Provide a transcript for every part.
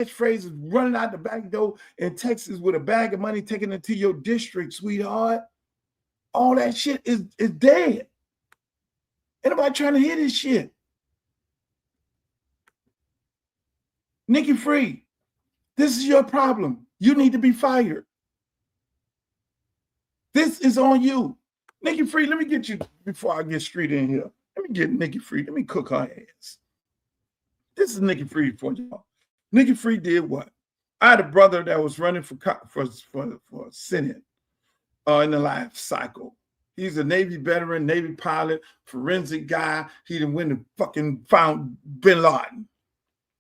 catchphrases running out the back door in Texas with a bag of money taking it to your district, sweetheart. All that shit is dead. Ain't nobody trying to hear this shit. Nikki Free, this is your problem. You need to be fired. This is on you. Nikki Free, let me get you, before I get straight in here, let me get Nikki Free. Let me cook her ass. This is Nikki Free for y'all. Nikki Free did what? I had a brother that was running for Senate in the life cycle. He's a Navy veteran, Navy pilot, forensic guy. He didn't win the fucking found Bin Laden.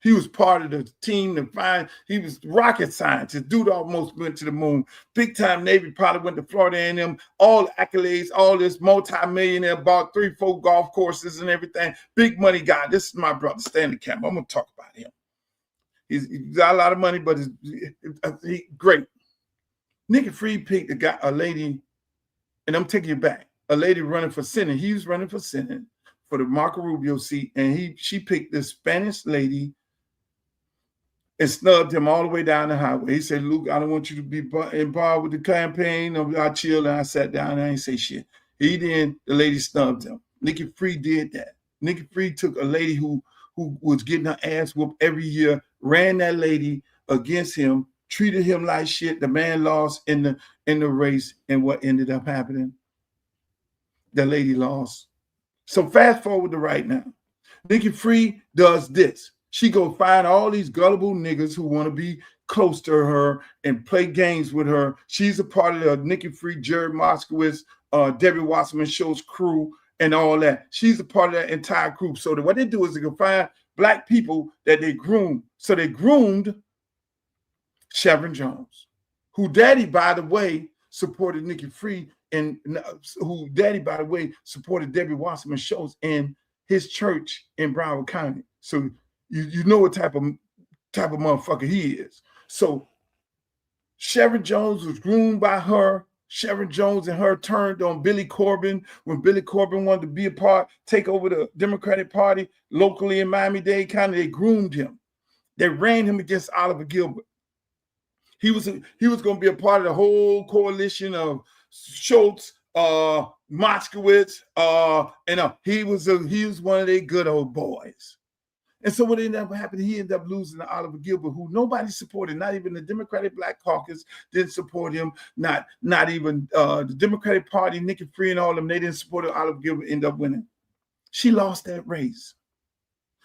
He was part of the team to find, he was rocket scientist. Dude almost went to the moon. Big time Navy pilot, went to Florida A&M, all accolades, all this, multi-millionaire, bought 3-4 golf courses and everything. Big money guy. This is my brother, Stanley Campbell. I'm going to talk about him. He's got a lot of money, but he's great. Nikki Free picked a lady, and I'm taking you back, a lady running for Senate. He was running for Senate for the Marco Rubio seat, and she picked this Spanish lady and snubbed him all the way down the highway. He said, Luke, I don't want you to be involved with the campaign. I chilled and I sat down and I didn't say shit. The lady snubbed him. Nikki Free did that. Nikki Free took a lady who was getting her ass whooped every year, ran that lady against him, treated him like shit. The man lost in the race, and what ended up happening? The lady lost. So fast forward to right now. Nikki Free does this. She go find all these gullible niggas who want to be close to her and play games with her. She's a part of the Nikki Free, Jared Moskowitz, Debbie Wasserman Show's crew and all that. She's a part of that entire group. So what they do is they go find black people that they groom. So they groomed Chevron Jones, who daddy, by the way, supported Nikki Free, and who daddy, by the way, supported Debbie Wasserman Shows in his church in Broward County. So you know what type of motherfucker he is. So Chevron Jones was groomed by her. Chevron Jones and her turned on Billy Corbin when Billy Corbin wanted to take over the Democratic Party locally in Miami-Dade County. They groomed him. They ran him against Oliver Gilbert. He was going to be a part of the whole coalition of Schultz, Moskowitz, and he was one of their good old boys. And so what ended up happening, he ended up losing to Oliver Gilbert, who nobody supported, not even the Democratic Black Caucus didn't support him, not even the Democratic Party, Nikki Free and all of them, they didn't support him. Oliver Gilbert ended up winning. She lost that race.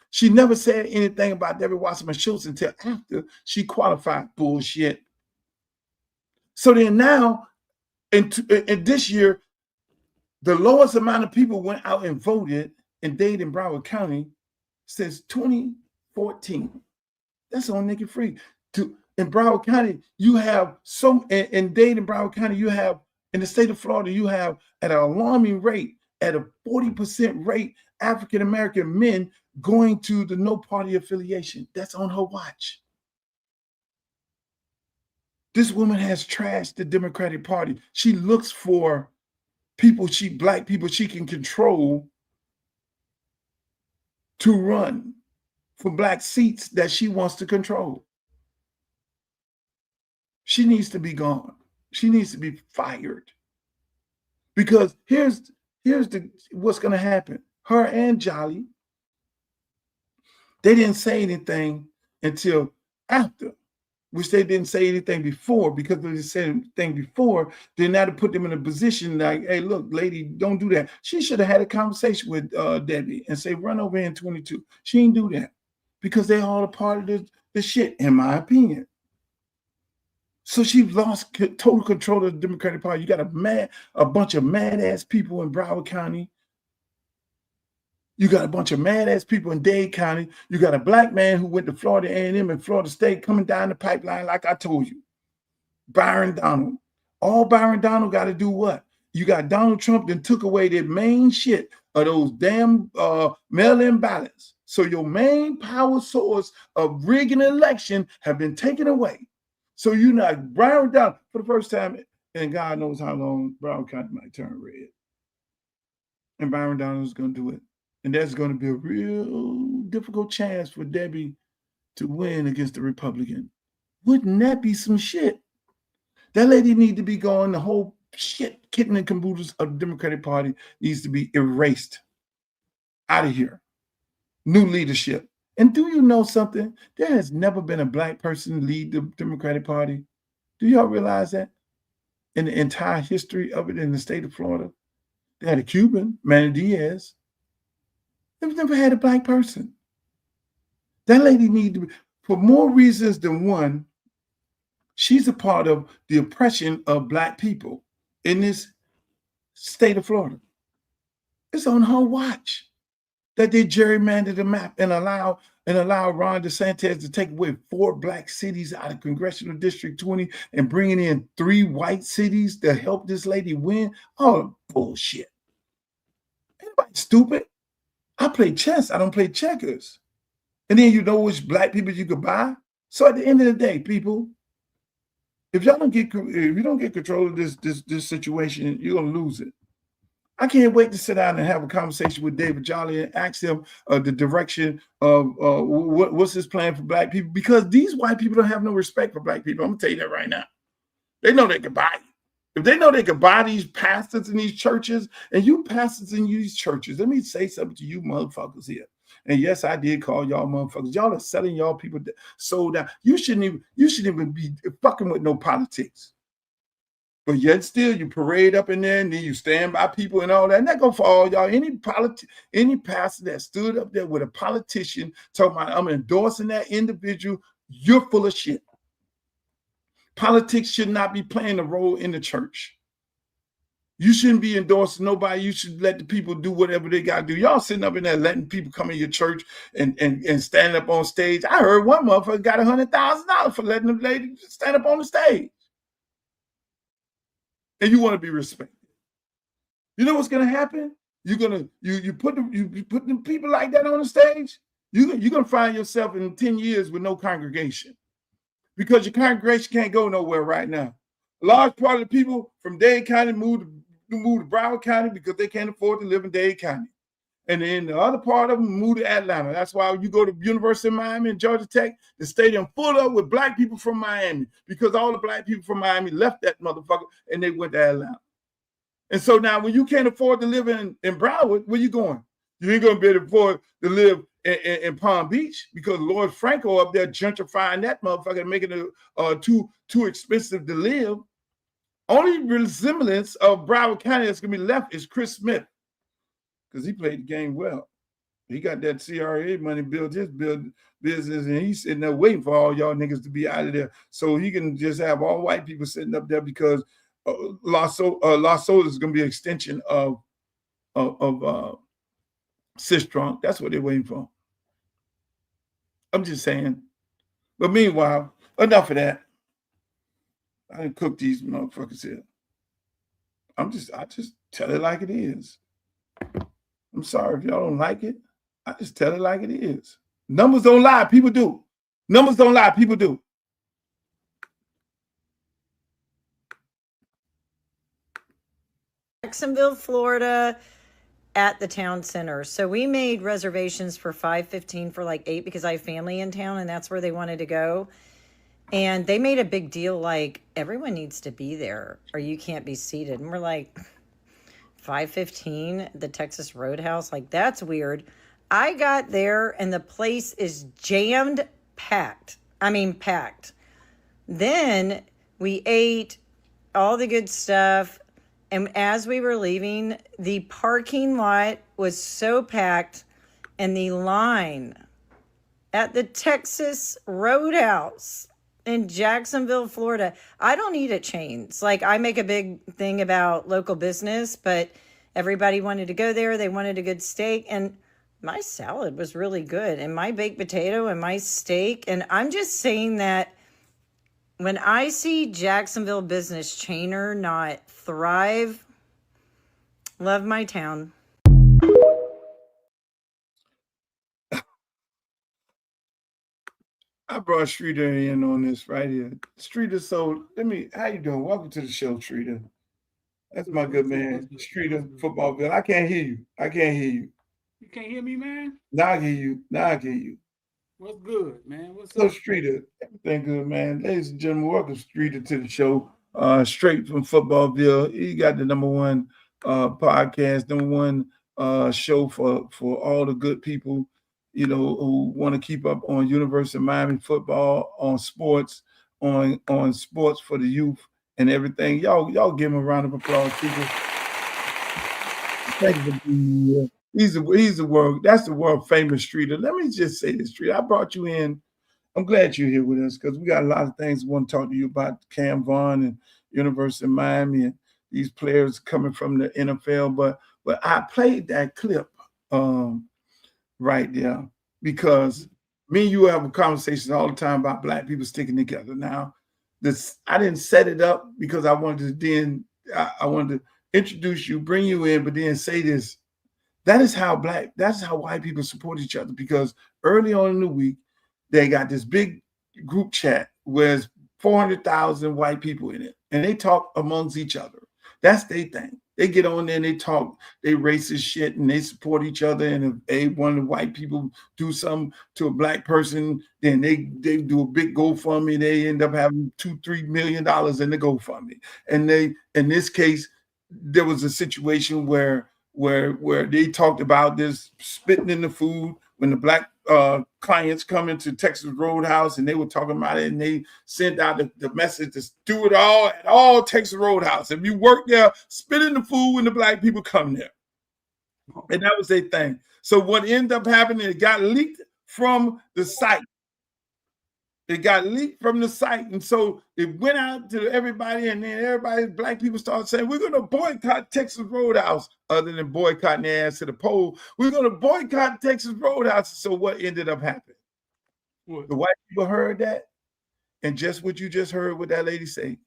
She never said anything about Debbie Wasserman Schultz until after she qualified. Bullshit. So then now, in this year, the lowest amount of people went out and voted in Dade and Broward County since 2014. That's on Nikki Free. In Broward County, you have in Dade and Broward County, you have, in the state of Florida, you have at an alarming rate, at a 40% rate, African-American men going to the no party affiliation. That's on her watch. This woman has trashed the Democratic Party. She looks for black people she can control to run for black seats that she wants to control. She needs to be gone. She needs to be fired. Because here's what's going to happen. Her and Jolly, they didn't say anything until after, which they didn't say anything before, because if they said anything before, then that'd put them in a position like, hey, look, lady, don't do that. She should have had a conversation with Debbie and say, run over here in 22. She didn't do that because they're all a part of the shit, in my opinion. So she lost total control of the Democratic Party. You got a bunch of mad-ass people in Broward County. You got a bunch of mad-ass people in Dade County. You got a black man who went to Florida A&M and Florida State coming down the pipeline, like I told you. Byron Donald. All Byron Donald got to do what? You got Donald Trump that took away the main shit of those damn mail-in ballots. So your main power source of rigging an election have been taken away. So you not Byron Donald, for the first time, and God knows how long, Broward County might turn red. And Byron Donald is going to do it. And that's going to be a real difficult chance for Debbie to win against the Republican. Wouldn't that be some shit? That lady need to be gone. The whole shit, kitten and caboodles of the Democratic Party needs to be erased out of here. New leadership. And do you know something? There has never been a black person lead the Democratic Party. Do y'all realize that? In the entire history of it in the state of Florida, they had a Cuban, Manny Diaz. They've never had a black person. That lady need to be, for more reasons than one, she's a part of the oppression of black people in this state of Florida. It's on her watch that they gerrymandered the map and allow Ron DeSantis to take away 4 black cities out of Congressional District 20 and bringing in 3 white cities to help this lady win. Oh, bullshit. Anybody stupid? I play chess. I don't play checkers. And then you know which black people you could buy. So at the end of the day, people, if you don't get control of this situation, you're gonna lose it. I can't wait to sit down and have a conversation with David Jolly and ask him the direction of what's his plan for black people, because these white people don't have no respect for black people. I'm gonna tell you that right now. They know they can buy you. If they know they can buy these pastors in these churches, and you pastors in these churches, let me say something to you motherfuckers here. And yes, I did call y'all motherfuckers. Y'all are selling y'all people sold out. You shouldn't even be fucking with no politics. But yet still you parade up in there and then you stand by people and all that. And that go for all y'all. Any pastor that stood up there with a politician talking about I'm endorsing that individual, you're full of shit. Politics should not be playing a role in the church. You shouldn't be endorsing nobody. You should let the people do whatever they got to do. Y'all sitting up in there letting people come in your church and stand up on stage. I heard one motherfucker got $100,000 for letting the lady stand up on the stage. And you want to be respected. You know what's going to happen? You put the people like that on the stage, you're going to find yourself in 10 years with no congregation, because your congregation can't go nowhere right now. A large part of the people from Dade County moved to Broward County because they can't afford to live in Dade County. And then the other part of them moved to Atlanta. That's why you go to University of Miami and Georgia Tech, the stadium full up with black people from Miami, because all the black people from Miami left that motherfucker and they went to Atlanta. And so now when you can't afford to live in Broward, where you going? You ain't going to be able to afford to live in Palm Beach, because Lord Franco up there gentrifying that motherfucker and making it too expensive to live. Only resemblance of Broward County that's going to be left is Chris Smith, because he played the game well. He got that CRA money, built his business, and he's sitting there waiting for all y'all niggas to be out of there so he can just have all white people sitting up there, because Las Olas is going to be an extension of Sistrunk. That's what they're waiting for. I'm just saying. But meanwhile, enough of that. I didn't cook these motherfuckers here. I just tell it like it is. I'm sorry if y'all don't like it. I just tell it like it is. Numbers don't lie, people do. Numbers don't lie, people do. Jacksonville, Florida, at the town center. So we made reservations for 5:15 for like 8 because I have family in town and that's where they wanted to go. And they made a big deal like everyone needs to be there or you can't be seated. And we're like, 5:15, the Texas Roadhouse, like that's weird. I got there and the place is jammed packed. I mean, packed. Then we ate all the good stuff. And as we were leaving, the parking lot was so packed and the line at the Texas Roadhouse in Jacksonville, Florida. I don't eat at chains. Like, I make a big thing about local business, but everybody wanted to go there. They wanted a good steak. And my salad was really good. And my baked potato and my steak. And I'm just saying that when I see Jacksonville business chainer not thrive, love my town. I brought Streeter in on this right here. Streeter, so how you doing? Welcome to the show, Streeter. That's my good man, Streeter, Footballville. I can't hear you. You can't hear me, man? Now I hear you. What's good, man? What's So up? Streeter, everything good, man. Ladies and gentlemen, welcome Streeter to the show. Straight from Footballville. He got the number one podcast, number one show for all the good people, who want to keep up on University of Miami football, on sports, on sports for the youth and everything. Y'all give him a round of applause, people. Thank you for being here. He's the world, that's the world famous Streeter. Let me just say this, Streeter. I brought you in. I'm glad you're here with us because we got a lot of things we want to talk to you about. Cam Vaughn and University of Miami and these players coming from the NFL. But I played that clip right there because me and you have conversations all the time about black people sticking together. Now, this I didn't set it up because I wanted to I wanted to introduce you, bring you in, but then say this. That's how white people support each other because early on in the week, they got this big group chat where there's 400,000 white people in it, and they talk amongst each other. That's their thing. They get on there and they talk, they racist shit, and they support each other. And if one of the white people do something to a black person, then they do a big GoFundMe. They end up having $2-3 million in the GoFundMe. And in this case, there was a situation where they talked about this spitting in the food when the black clients come into Texas Roadhouse, and they were talking about it, and they sent out the message to do it all at all Texas Roadhouse. If you work there, spit in the food when the black people come there. And that was their thing. So what ended up happening, it got leaked from the site. It got leaked from the site. And so it went out to everybody, and then everybody, black people started saying, we're going to boycott Texas Roadhouse, other than boycotting their ass to the poll. We're going to boycott Texas Roadhouse. So what ended up happening? What? The white people heard that, and just what you just heard what that lady say,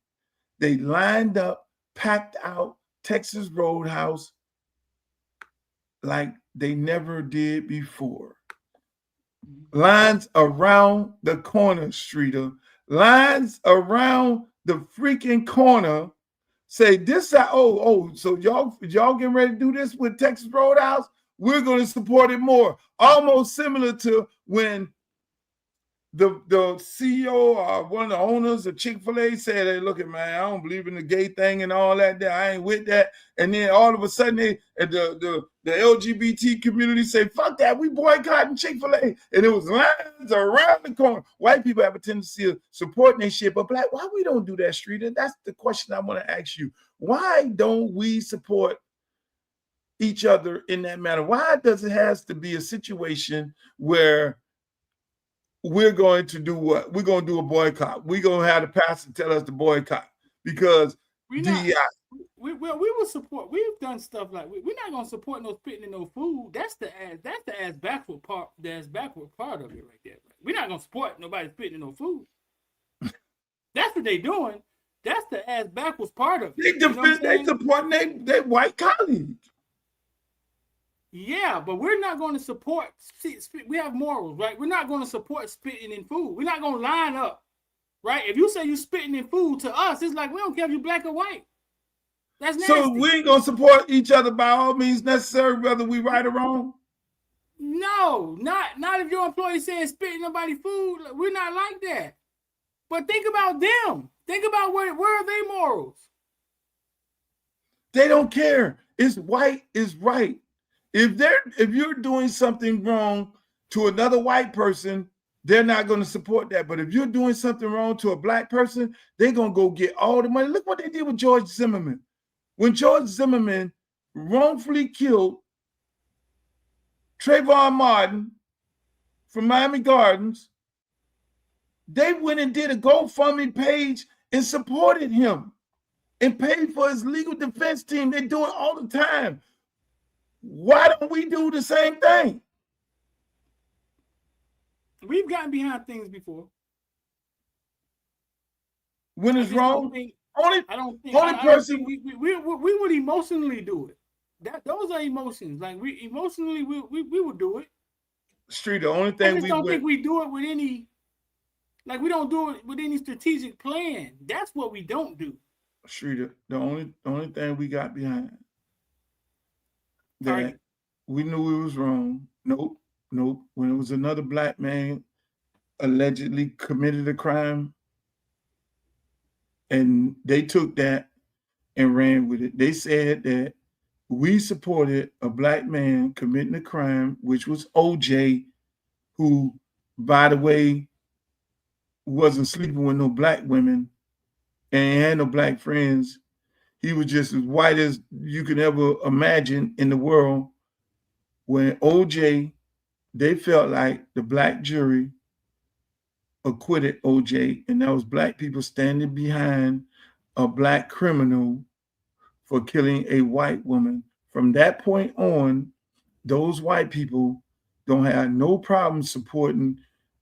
they lined up, packed out Texas Roadhouse like they never did before. Lines around the corner, Streeter. Lines around the freaking corner. Say this. So y'all getting ready to do this with Texas Roadhouse? We're going to support it more. Almost similar to when the CEO or one of the owners of Chick-fil-A said, hey, look at man, I don't believe in the gay thing and all that. I ain't with that. And then all of a sudden the LGBT community say, fuck that, we boycotting Chick-fil-A. And it was lines around the corner. White people have a tendency of supporting their shit, but black, why we don't do that, Streeter? That's the question I want to ask you. Why don't we support each other in that manner? Why does it has to be a situation where we're going to do what? We're going to do a boycott. We're going to have the pastor tell us to boycott because we will support. We've done stuff like we're not going to support no spitting in no food. That's the ass backward part. That's backward part of it right there. We're not going to support nobody spitting in no food. That's what they doing. That's the ass backwards part of it. They supporting their white colleagues. Yeah, but we're not going to support. We have morals, right? We're not going to support spitting in food. We're not going to line up, right? If you say you spitting in food to us, it's like we don't care if you black or white. That's nasty. So we ain't going to support each other by all means necessary, whether we right or wrong? No, not if your employee says spit in nobody's food. We're not like that. But think about them. Think about where are their morals? They don't care. It's white is right. If you're doing something wrong to another white person, they're not going to support that. But if you're doing something wrong to a black person, they're going to go get all the money. Look what they did with George Zimmerman. When George Zimmerman wrongfully killed Trayvon Martin from Miami Gardens, they went and did a GoFundMe page and supported him and paid for his legal defense team. They do it all the time. Why don't we do the same thing? We've gotten behind things before. When it's wrong, we would emotionally do it. Those are emotions. Like we emotionally, we would do it. Street, the only thing I don't think we do it with any. Like we don't do it with any strategic plan. That's what we don't do. Street, the only thing we got behind that we knew it was wrong. Nope. When it was another black man allegedly committed a crime, and they took that and ran with it. They said that we supported a black man committing a crime, which was OJ, who, by the way, wasn't sleeping with no black women and had no black friends. He was just as white as you could ever imagine in the world. When OJ, they felt like the black jury acquitted OJ, and that was black people standing behind a black criminal for killing a white woman. From that point on, those white people don't have no problem supporting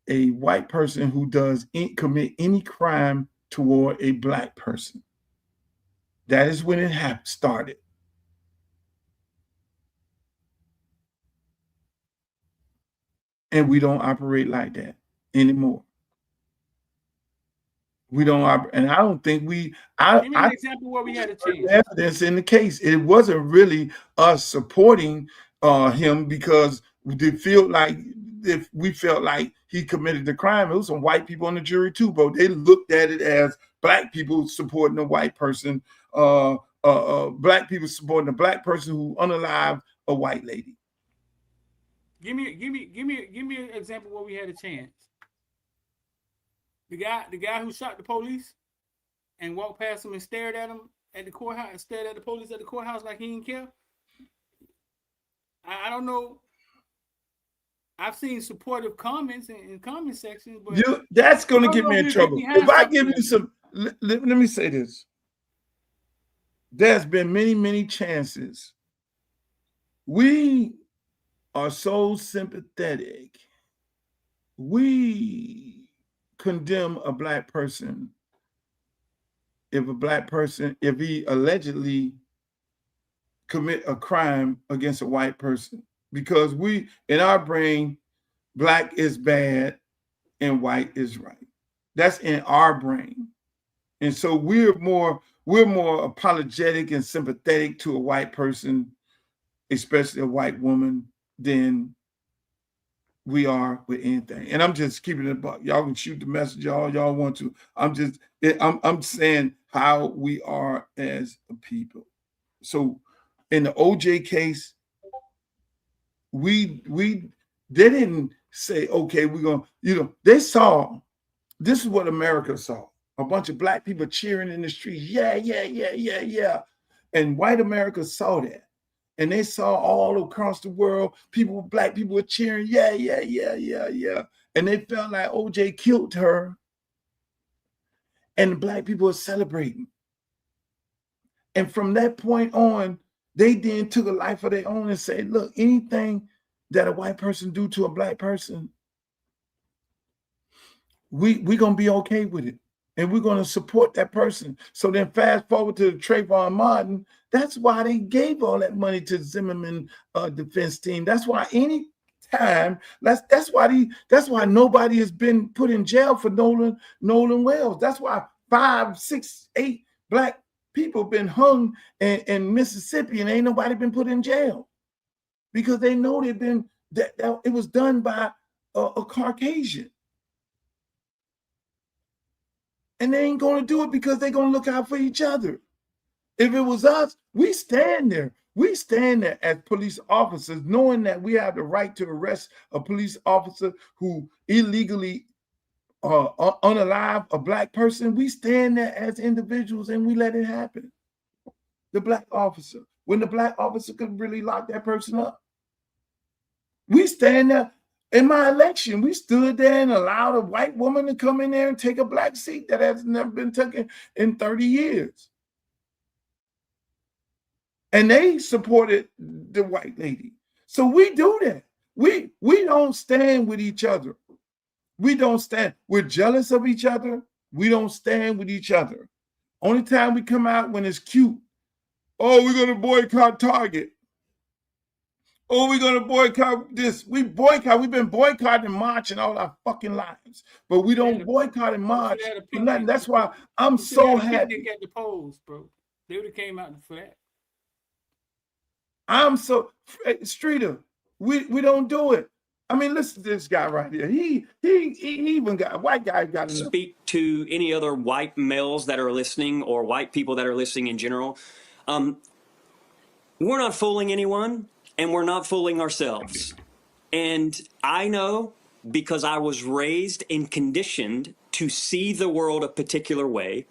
a white person who does commit any crime toward a black person. That is when it started. And we don't operate like that anymore. We don't operate, and I don't think we. Give me an example where we had a chance. Evidence in the case. It wasn't really us supporting him because we feel like if we felt like he committed the crime, it was some white people on the jury too, but they looked at it as black people supporting a white person, black people supporting a black person who unalived a white lady. Give me an example where we had a chance. The guy who shot the police and walked past him and stared at him at the courthouse, and stared at the police at the courthouse like he didn't care. I don't know. I've seen supportive comments in comment sections, but that's going to get me in trouble. If I give you some, let me say this. There's been many chances. We are so sympathetic. We condemn a black person if he allegedly commit a crime against a white person, because we, in our brain, black is bad and white is right. That's in our brain. And so we're more apologetic and sympathetic to a white person, especially a white woman, than we are with anything. And I'm just keeping it about. Y'all can shoot the message y'all want to. I'm saying how we are as a people. So in the OJ case, they didn't say, okay, we're gonna, they saw, this is what America saw. A bunch of black people cheering in the streets. Yeah. And white America saw that. And they saw all across the world, black people were cheering, yeah. And they felt like OJ killed her. And the black people were celebrating. And from that point on, they then took a life of their own and said, look, anything that a white person do to a black person, we're going to be okay with it. And we're going to support that person. So then fast forward to the Trayvon Martin. That's why they gave all that money to the Zimmerman defense team. That's why that's why nobody has been put in jail for Nolan Wells. That's why 5, 6, 8 black people have been hung in Mississippi and ain't nobody been put in jail, because they know that it was done by a Caucasian. And they ain't going to do it because they're going to look out for each other. If it was us, we stand there. We stand there as police officers, knowing that we have the right to arrest a police officer who illegally unalive a black person. We stand there as individuals and we let it happen. The black officer, when the black officer could really lock that person up. We stand there. In my election, we stood there and allowed a white woman to come in there and take a black seat that has never been taken in 30 years. And they supported the white lady. So we do that. We don't stand with each other. We don't stand. We're jealous of each other. We don't stand with each other. Only time we come out when it's cute. Oh, we're going to boycott Target. Oh, we're going to boycott this. We've been boycotting and marching all our fucking lives. But we don't boycott and march for nothing. That's why I'm so happy. At the polls, bro. They would have came out for that. I'm so, Streeter, we don't do it. I mean, listen to this guy right here. He even got a white guy got enough. Speak to any other white males that are listening or white people that are listening in general. We're not fooling anyone, and we're not fooling ourselves. And I know, because I was raised and conditioned to see the world a particular way,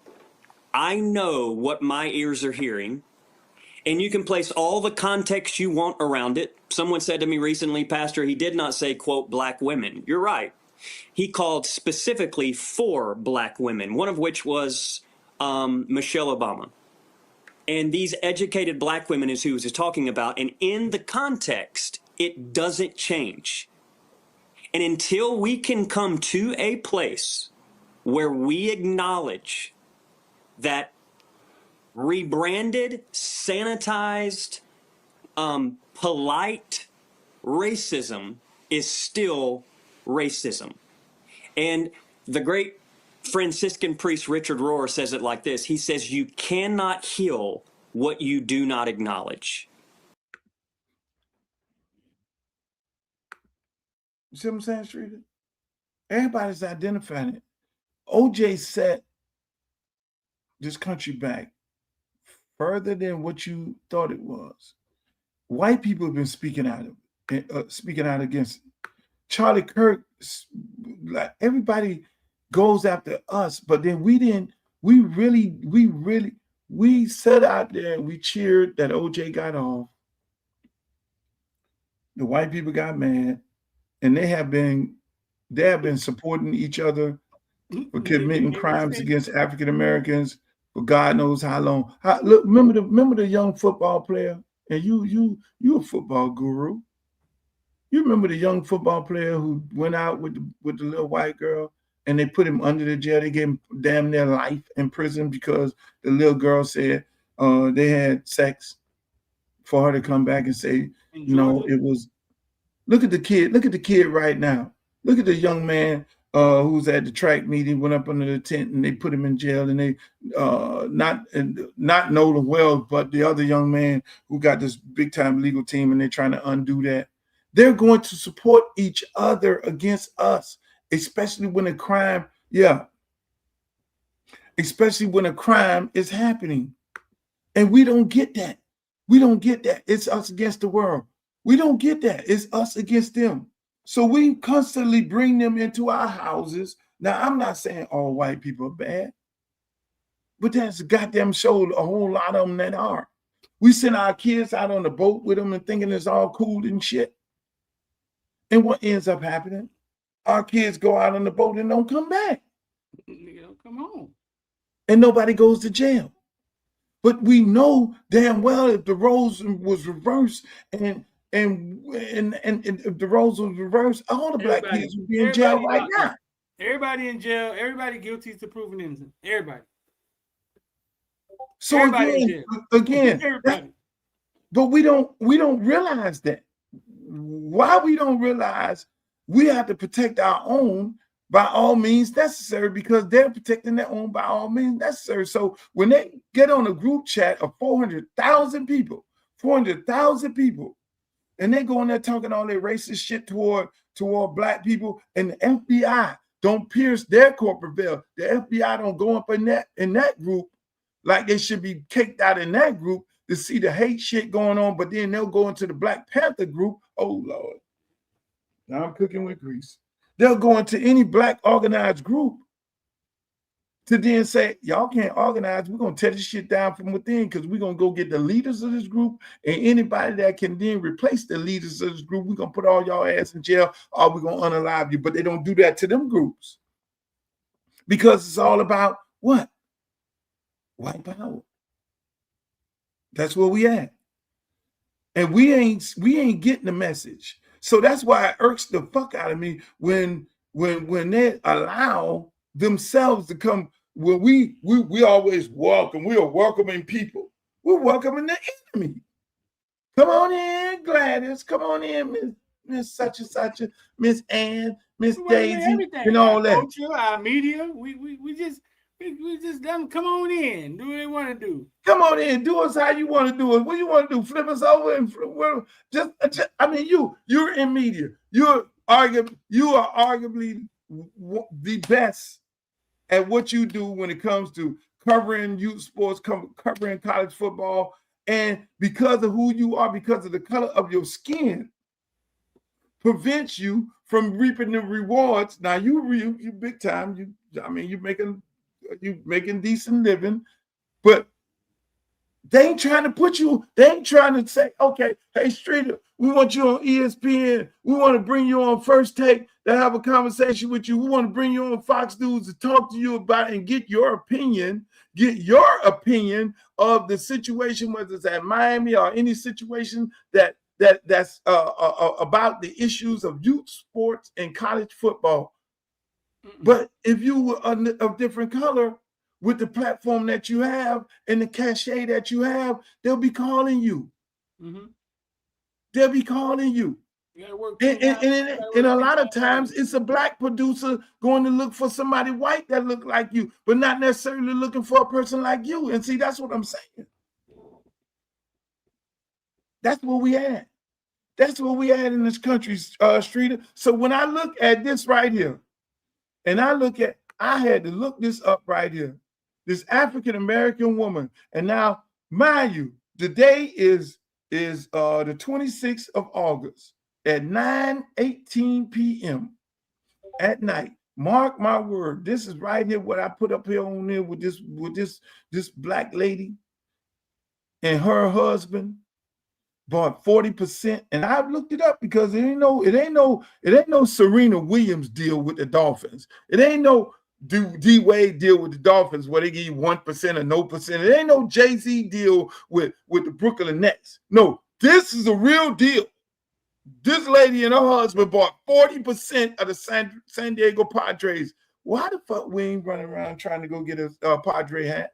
I know what my ears are hearing. And you can place all the context you want around it. Someone said to me recently, Pastor, he did not say, quote, black women. You're right. He called specifically 4 black women, one of which was Michelle Obama. And these educated black women is who he was talking about. And in the context, it doesn't change. And until we can come to a place where we acknowledge that rebranded, sanitized, polite racism is still racism. And the great Franciscan priest Richard Rohr says it like this. He says, you cannot heal what you do not acknowledge. You see what I'm saying, Shrita? Everybody's identifying it. OJ set this country back further than what you thought it was. White people have been speaking out against it. Charlie Kirk, like everybody goes after us, but then we sat out there and we cheered that OJ got off. The white people got mad, and they have been supporting each other for committing crimes against African Americans for God knows how long. Look, remember the young football player, and you a football guru. You remember the young football player who went out with the little white girl, and they put him under the jail. They gave him damn near life in prison because the little girl said they had sex for her to come back and say, it was. Look at the kid. Look at the kid right now. Look at the young man who's at the track meeting, went up under the tent, and they put him in jail. And they not Nolan Wells, but the other young man who got this big time legal team, and they're trying to undo that. They're going to support each other against us, especially when a crime, especially when a crime is happening. And we don't get that. We don't get that. It's us against the world. We don't get that. It's us against them. So we constantly bring them into our houses. Now, I'm not saying all white people are bad, but that's a goddamn show a whole lot of them that are. We send our kids out on the boat with them and thinking it's all cool and shit. And what ends up happening? Our kids go out on the boat and don't come back. They don't come home. And nobody goes to jail. But we know damn well if the roles was reversed and if the roles was reversed, all the black kids would be in jail right now. Everybody in jail. Everybody guilty to proven innocent. Everybody. So again, but we don't realize that. Why we don't realize we have to protect our own by all means necessary, because they're protecting their own by all means necessary. So when they get on a group chat of 400,000 people, and they go in there talking all their racist shit toward black people, and the FBI don't pierce their corporate veil. The FBI don't go up in that group like they should be kicked out in that group to see the hate shit going on, but then they'll go into the Black Panther group. Oh, Lord. Now I'm cooking with grease. They'll go into any black organized group to then say, y'all can't organize. We're going to tear this shit down from within, because we're going to go get the leaders of this group, and anybody that can then replace the leaders of this group, we're going to put all y'all ass in jail, or we're going to unalive you. But they don't do that to them groups, because it's all about what? White power. That's where we at. And we ain't getting the message. So that's why it irks the fuck out of me when they allow themselves to come. When we always welcome, we are welcoming people. We're welcoming the enemy. Come on in, Gladys. Come on in, Miss such and such, Miss Ann, Miss Daisy, and all that. Culture, our media, we just let them come on in, do what they want to do. Come on in, do us how you want to do it. What you want to do? Flip us over and you're in media. You're you are arguably the best at what you do when it comes to covering youth sports, covering college football, and because of who you are, because of the color of your skin, prevents you from reaping the rewards. Now you big time. You're making decent living, but they ain't trying to put you. They ain't trying to say, okay, hey Streeter, we want you on ESPN. We want to bring you on First Take to have a conversation with you. We want to bring you on Fox News to talk to you about and get your opinion. Get your opinion of the situation, whether it's at Miami or any situation that's about the issues of youth sports and college football. But if you were of different color, with the platform that you have and the cachet that you have, they'll be calling you. They'll be calling you. And a lot of times it's a black producer going to look for somebody white that look like you, but not necessarily looking for a person like you. And see, that's what I'm saying. That's where we at. That's where we at in this country, Streeter. So when I look at this right here, and I had to look this up right here. This African-American woman. And now, mind you, today is the 26th of August at 9:18 p.m. at night. Mark my word. This is right here what I put up here on there with this black lady and her husband bought 40%. And I've looked it up because it ain't no Serena Williams deal with the Dolphins. It ain't no D Wade deal with the Dolphins where they give you 1% or no percent. It ain't no Jay-Z deal with the Brooklyn Nets. No, this is a real deal. This lady and her husband bought 40% of the San Diego Padres. Why the fuck we ain't running around trying to go get a Padre hat?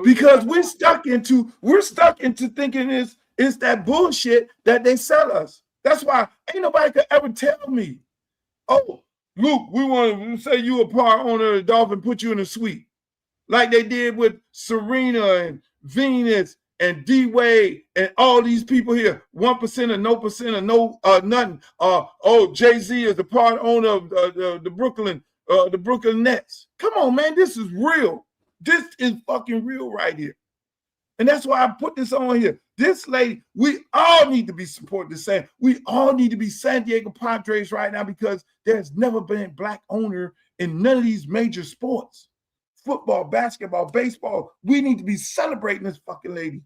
Because we're stuck into thinking it's that bullshit that they sell us. That's why ain't nobody could ever tell me, oh, Luke, we want to say you a part owner of the Dolphin, put you in a suite. Like they did with Serena and Venus and D-Wade and all these people here. 1% or no percent or no nothing. Jay-Z is the part owner of the Brooklyn Nets. Come on, man, this is real. This is fucking real right here. And that's why I put this on here. This lady, we all need to be supporting the same. We all need to be San Diego Padres right now because there's never been a black owner in none of these major sports. Football, basketball, baseball. We need to be celebrating this fucking lady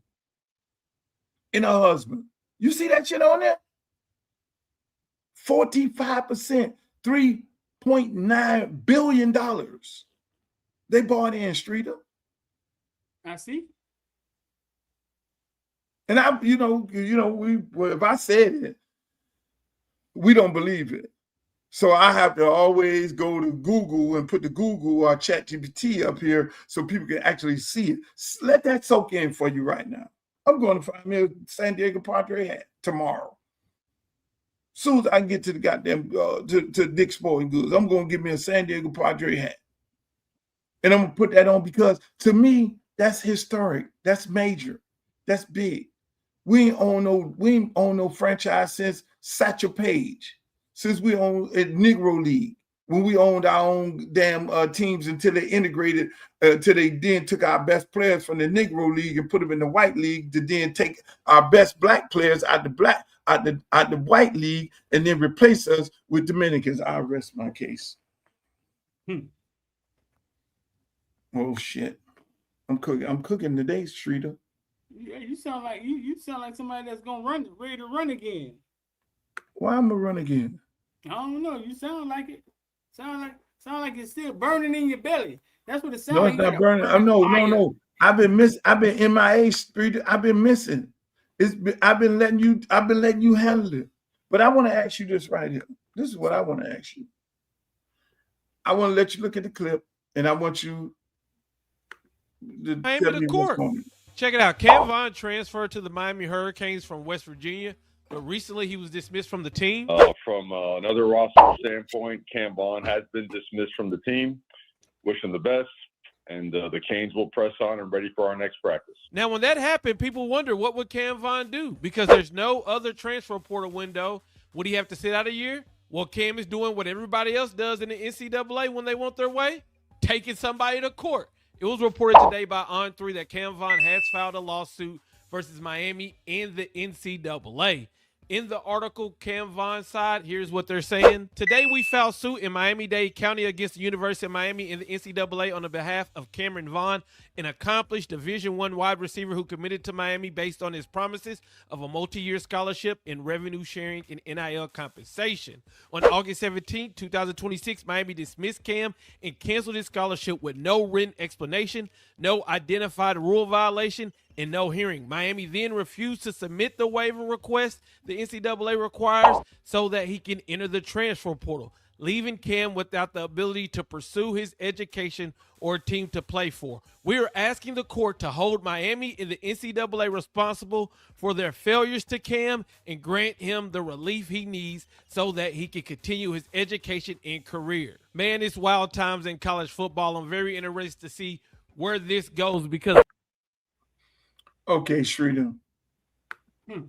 and her husband. You see that shit on there? 45%, $3.9 billion. They bought in, Streeter. I see. And if I said it, we don't believe it. So I have to always go to Google and put the Google or ChatGPT up here so people can actually see it. Let that soak in for you right now. I'm going to find me a San Diego Padre hat tomorrow. As soon as I can get to the goddamn to Dick's Sporting Goods, I'm going to give me a San Diego Padre hat. And I'm going to put that on because to me, that's historic. That's major. That's big. We ain't own no franchise since Satchel Paige, since we owned at Negro League, when we owned our own damn teams until they integrated, till they then took our best players from the Negro League and put them in the white league to then take our best black players out the white league and then replace us with Dominicans. I'll rest my case. Oh shit. I'm cooking today, Streeter. Yeah, you sound like somebody that's ready to run again. Why am I run again? I don't know. You sound like it. Sound like it's still burning in your belly. That's what it sounds like. No, it's not burning. No. I've been MIA, Streeter. I've been missing. I've been letting you handle it. But I want to ask you this right here. This is what I want to ask you. I want to let you look at the clip, and I want you to tell me what's going on. Check it out. Cam Vaughn transferred to the Miami Hurricanes from West Virginia, but recently he was dismissed from the team. From another roster standpoint, Cam Vaughn has been dismissed from the team. Wish him the best. and the Canes will press on and ready for our next practice. Now, when that happened, people wonder what would Cam Vaughn do because there's no other transfer portal window. Would he have to sit out a year? Well, Cam is doing what everybody else does in the NCAA when they want their way, taking somebody to court. It was reported today by On3 that Cam Vaughn has filed a lawsuit versus Miami in the NCAA. In the article, Cam Vaughn's side, here's what they're saying. Today, we filed suit in Miami-Dade County against the University of Miami in the NCAA on the behalf of Cameron Vaughn, an accomplished Division I wide receiver who committed to Miami based on his promises of a multi-year scholarship and revenue sharing and NIL compensation. On August 17, 2026, Miami dismissed Cam and canceled his scholarship with no written explanation, no identified rule violation, and no hearing. Miami then refused to submit the waiver request the NCAA requires so that he can enter the transfer portal, leaving Cam without the ability to pursue his education or a team to play for. We are asking the court to hold Miami and the NCAA responsible for their failures to Cam and grant him the relief he needs so that he can continue his education and career. Man, it's wild times in college football. I'm very interested to see where this goes because Okay, Shrita.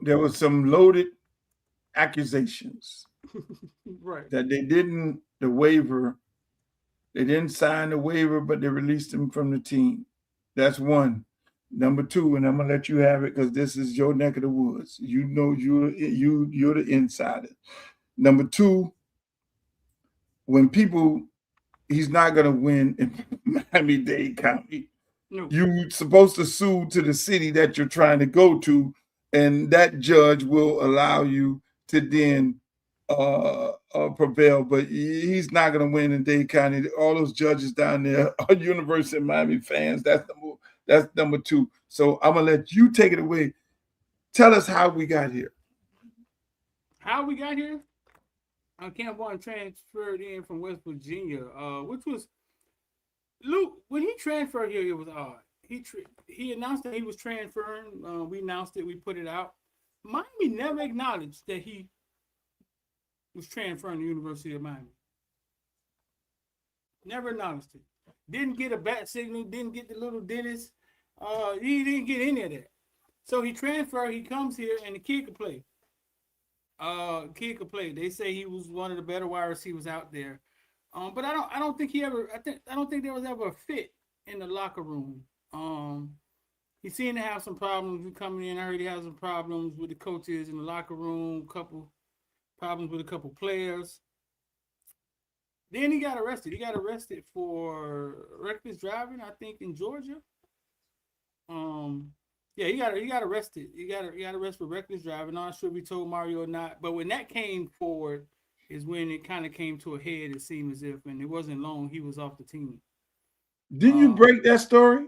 There was some loaded accusations Right. that they didn't sign the waiver, but they released him from the team. That's one. Number two, and I'm gonna let you have it because this is your neck of the woods. You know you're the insider. Number two, he's not gonna win in Miami-Dade County. No. You're supposed to sue to the city that you're trying to go to, and that judge will allow you to then prevail. But he's not going to win in Dade County. All those judges down there are University of Miami fans. That's number two. So I'm going to let you take it away. Tell us how we got here. How we got here? Cam Vaughn transferred in from West Virginia, which was Luke. When he transferred here, it was odd. He announced that he was transferring. We announced it. We put it out. Miami never acknowledged that he was transferring to the University of Miami. Never acknowledged it. Didn't get a bat signal. Didn't get the little dentist. He didn't get any of that. So he transferred. He comes here, and the kid could play. They say he was one of the better wide receivers out there. But I don't think there was ever a fit in the locker room. He seemed to have some problems with coming in. I heard he had some problems with the coaches in the locker room, couple problems with a couple players. Then he got arrested. He got arrested for reckless driving, I think, in Georgia. Yeah, he got arrested. He got arrested for reckless driving. I'm not sure if we told Mario or not, but when that came forward is when it kind of came to a head. It seemed as if, and it wasn't long, he was off the team. Didn't you break that story?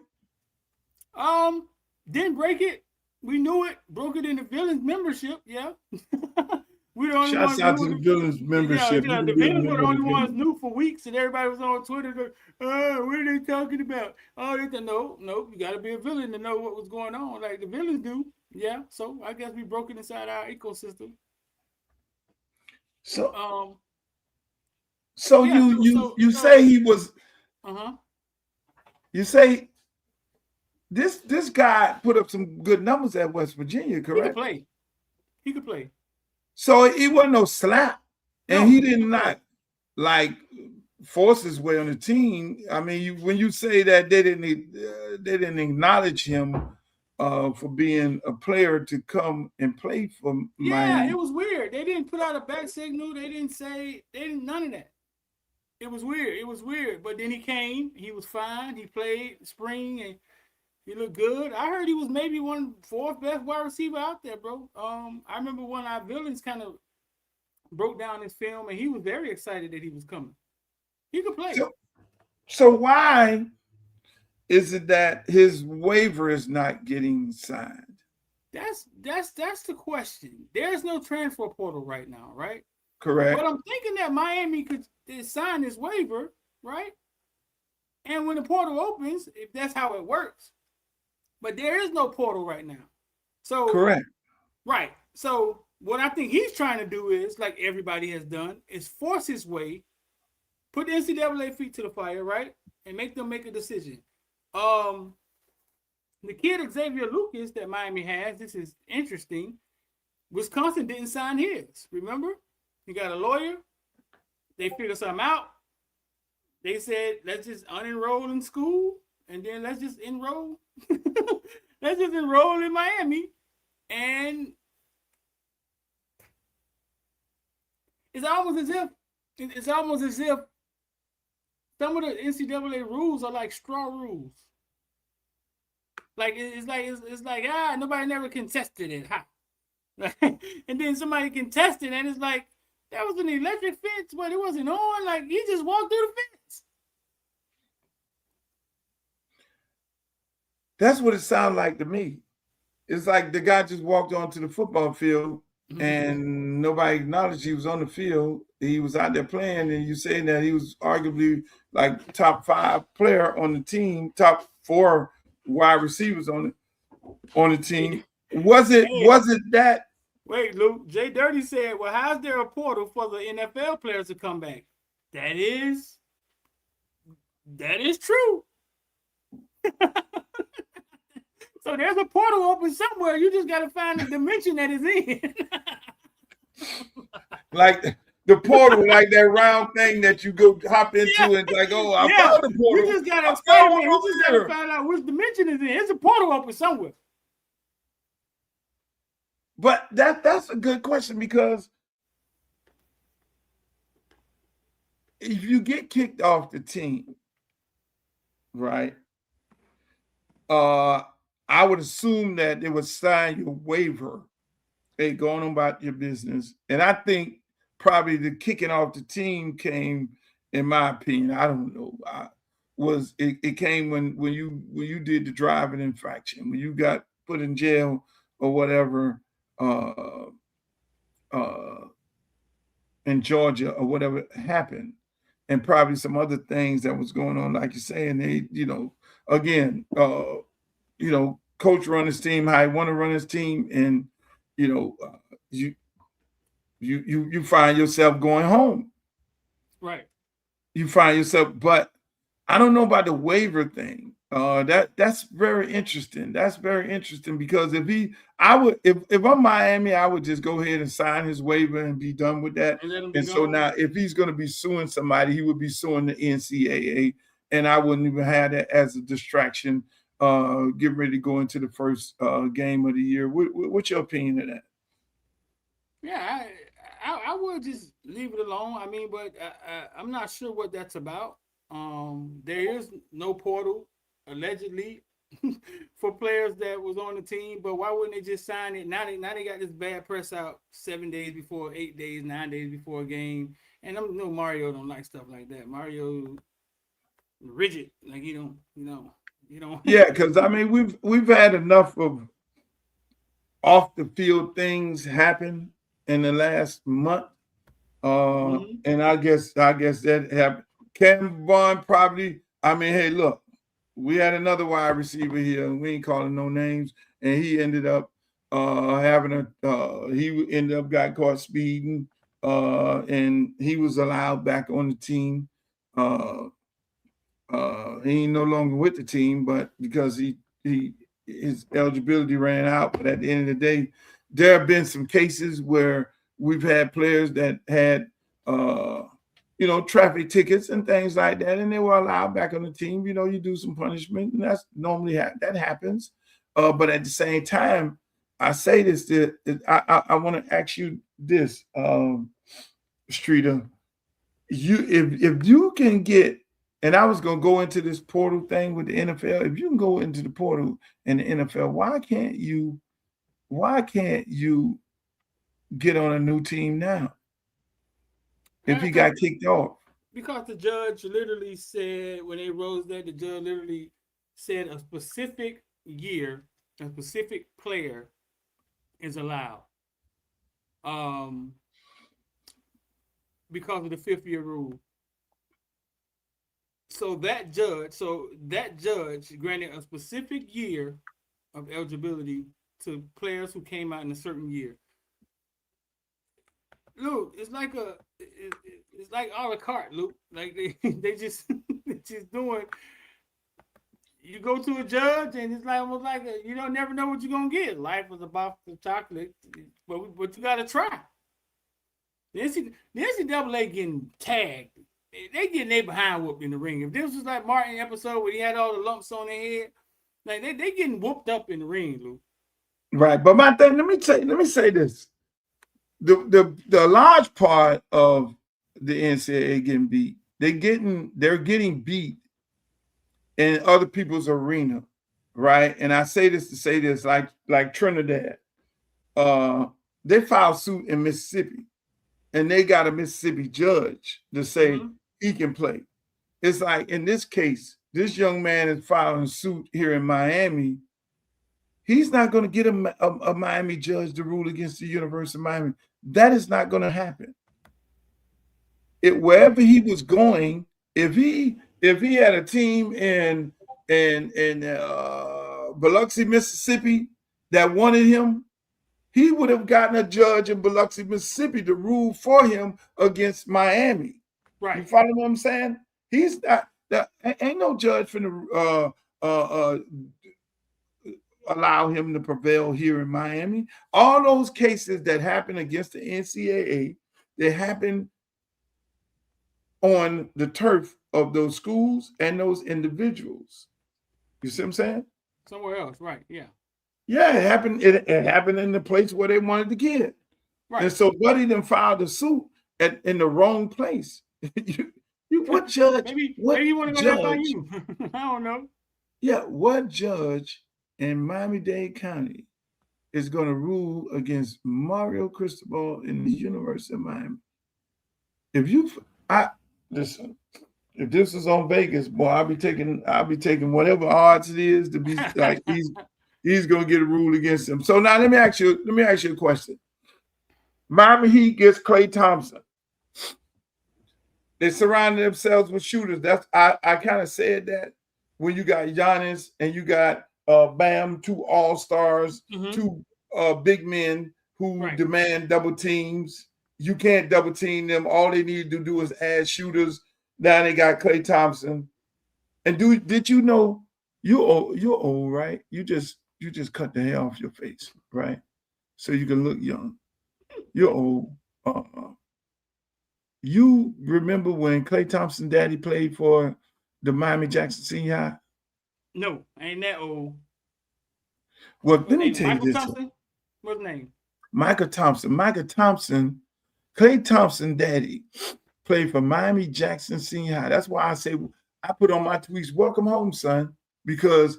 Didn't break it. We knew it. Broke it in the Villains membership. Yeah. We the only Shouts out to the Villains membership. Yeah, the Villains were the only ones knew for weeks, and everybody was on Twitter. What are they talking about? Oh, they said, no, you got to be a villain to know what was going on. Like the Villains do. Yeah. So I guess we broke it inside our ecosystem. So, yeah, you say he was. You say this guy put up some good numbers at West Virginia, correct? He could play. So it wasn't no slap, and he did not like force his way on the team. I mean, when you say that they didn't acknowledge him for being a player to come and play for Miami. Yeah, it was weird. They didn't put out a bat signal. They didn't none of that. It was weird. But then he came. He was fine. He played spring and he looked good. I heard he was maybe fourth best wide receiver out there, bro. I remember one of our Villains kind of broke down his film, and he was very excited that he was coming. He could play. So why is it that his waiver is not getting signed? That's the question. There's no transfer portal right now, right? Correct. But I'm thinking that Miami could sign his waiver, right? And when the portal opens, if that's how it works. But there is no portal right now. So correct. Right. So what I think he's trying to do is, like everybody has done, is force his way, put the NCAA feet to the fire, right? And make them make a decision. The kid Xavier Lucas that Miami has, this is interesting. Wisconsin didn't sign his. Remember? He got a lawyer. They figured something out. They said, let's just unenroll in school and then let's just enroll. Let's just enroll in Miami. And it's almost as if some of the NCAA rules are like straw rules. Like it's like nobody never contested it. And then somebody contested and it's like that was an electric fence, but it wasn't on. Like he just walked through the fence. That's what it sounded like to me. It's like the guy just walked onto the football field and nobody acknowledged he was on the field. He was out there playing, and you saying that he was arguably like top 5 player on the team, top 4 wide receivers on the team. Was it that? Wait, Luke. Jay Dirty said, well, how's there a portal for the NFL players to come back? That is true. So there's a portal open somewhere. You just got to find the dimension that is in. Like the portal, like that round thing that you go hop into and like, oh, I found the portal. You just got to experiment. You just got to find out which dimension is in. There's a portal open somewhere. But that's a good question, because if you get kicked off the team, right? I would assume that they would sign your waiver. They going on about your business. And I think probably the kicking off the team came, in my opinion, I don't know, it came when you did the driving infraction, when you got put in jail or whatever, in Georgia or whatever happened, and probably some other things that was going on, like you say, and they, again, coach run his team how he want to run his team, and you find yourself going home. Right. You find yourself, but I don't know about the waiver thing. That's very interesting. That's very interesting, because if I'm Miami, I would just go ahead and sign his waiver and be done with that. And so now, if he's going to be suing somebody, he would be suing the NCAA, and I wouldn't even have that as a distraction. Getting ready to go into the first game of the year. What's your opinion of that? Yeah, I would just leave it alone. I mean, but I'm not sure what that's about. There is no portal, allegedly, for players that was on the team. But why wouldn't they just sign it? Now they got this bad press out 7 days before, 8 days, 9 days before a game. And I know Mario don't like stuff like that. Mario rigid, like he don't. Yeah, because I mean we've had enough of off the field things happen in the last month, and I guess that happened. Cam Vaughn probably. I mean, hey, look, we had another wide receiver here. We ain't calling no names, and he ended up got caught speeding, and he was allowed back on the team. He ain't no longer with the team, but because his eligibility ran out. But at the end of the day, there have been some cases where we've had players that had traffic tickets and things like that, and they were allowed back on the team. You do some punishment, and that's normally that happens. But at the same time, I say this: that I want to ask you this, Streeter. If you can get, and I was going to go into this portal thing with the NFL. If you can go into the portal in the NFL, why can't you get on a new team now if he got kicked off? Because the judge literally said, when they rose that, the judge literally said a specific year, a specific player is allowed. Because of the 5th year rule. So that judge granted a specific year of eligibility to players who came out in a certain year. Luke, it's like a la carte, Luke. Like they just doing. you go to a judge and it's like almost like you don't never know what you're gonna get. Life is about the chocolate, but you gotta try. The NCAA getting tagged. They getting their behind whooped in the ring. If this was like Martin episode where he had all the lumps on their head, like they getting whooped up in the ring, Lou. Right. But my thing, let me say this. The large part of the NCAA getting beat, they're getting beat in other people's arena, right? And I say this to say this, like Trinidad, they filed suit in Mississippi, and they got a Mississippi judge to say he can play. It's like in this case, this young man is filing suit here in Miami. He's not going to get a Miami judge to rule against the University of Miami. That is not going to happen. Wherever he was going, if he had a team in Biloxi, Mississippi that wanted him, he would have gotten a judge in Biloxi, Mississippi to rule for him against Miami. Right. You follow what I'm saying? He's not. Ain't no judge for the allow him to prevail here in Miami. All those cases that happen against the NCAA, they happen on the turf of those schools and those individuals. You see what I'm saying? Somewhere else, right? Yeah. Yeah, it happened. It happened in the place where they wanted to get. Right. And so Buddy then filed a suit in the wrong place. you what judge? Maybe you want to go there by you. I don't know. Yeah, what judge in Miami-Dade County is going to rule against Mario Cristobal in the University of Miami? Listen, if this is on Vegas, boy, I'll be taking whatever odds it is to be like he's going to get a rule against him. So now let me ask you a question. Miami Heat gets Klay Thompson. They surrounded themselves with shooters. I kind of said that when you got Giannis and you got Bam, two all-stars, two big men who demand double teams. You can't double team them. All they need to do is add shooters. Now they got Klay Thompson. And did you know you're old, right? You just cut the hair off your face, right? So you can look young. You're old. You remember when Klay Thompson daddy played for the Miami Jackson Senior High? No, ain't that old. Well, let me tell you this. Thompson? What's his name? Michael Thompson, Klay Thompson daddy played for Miami Jackson Senior High. That's why I say I put on my tweets, welcome home, son, because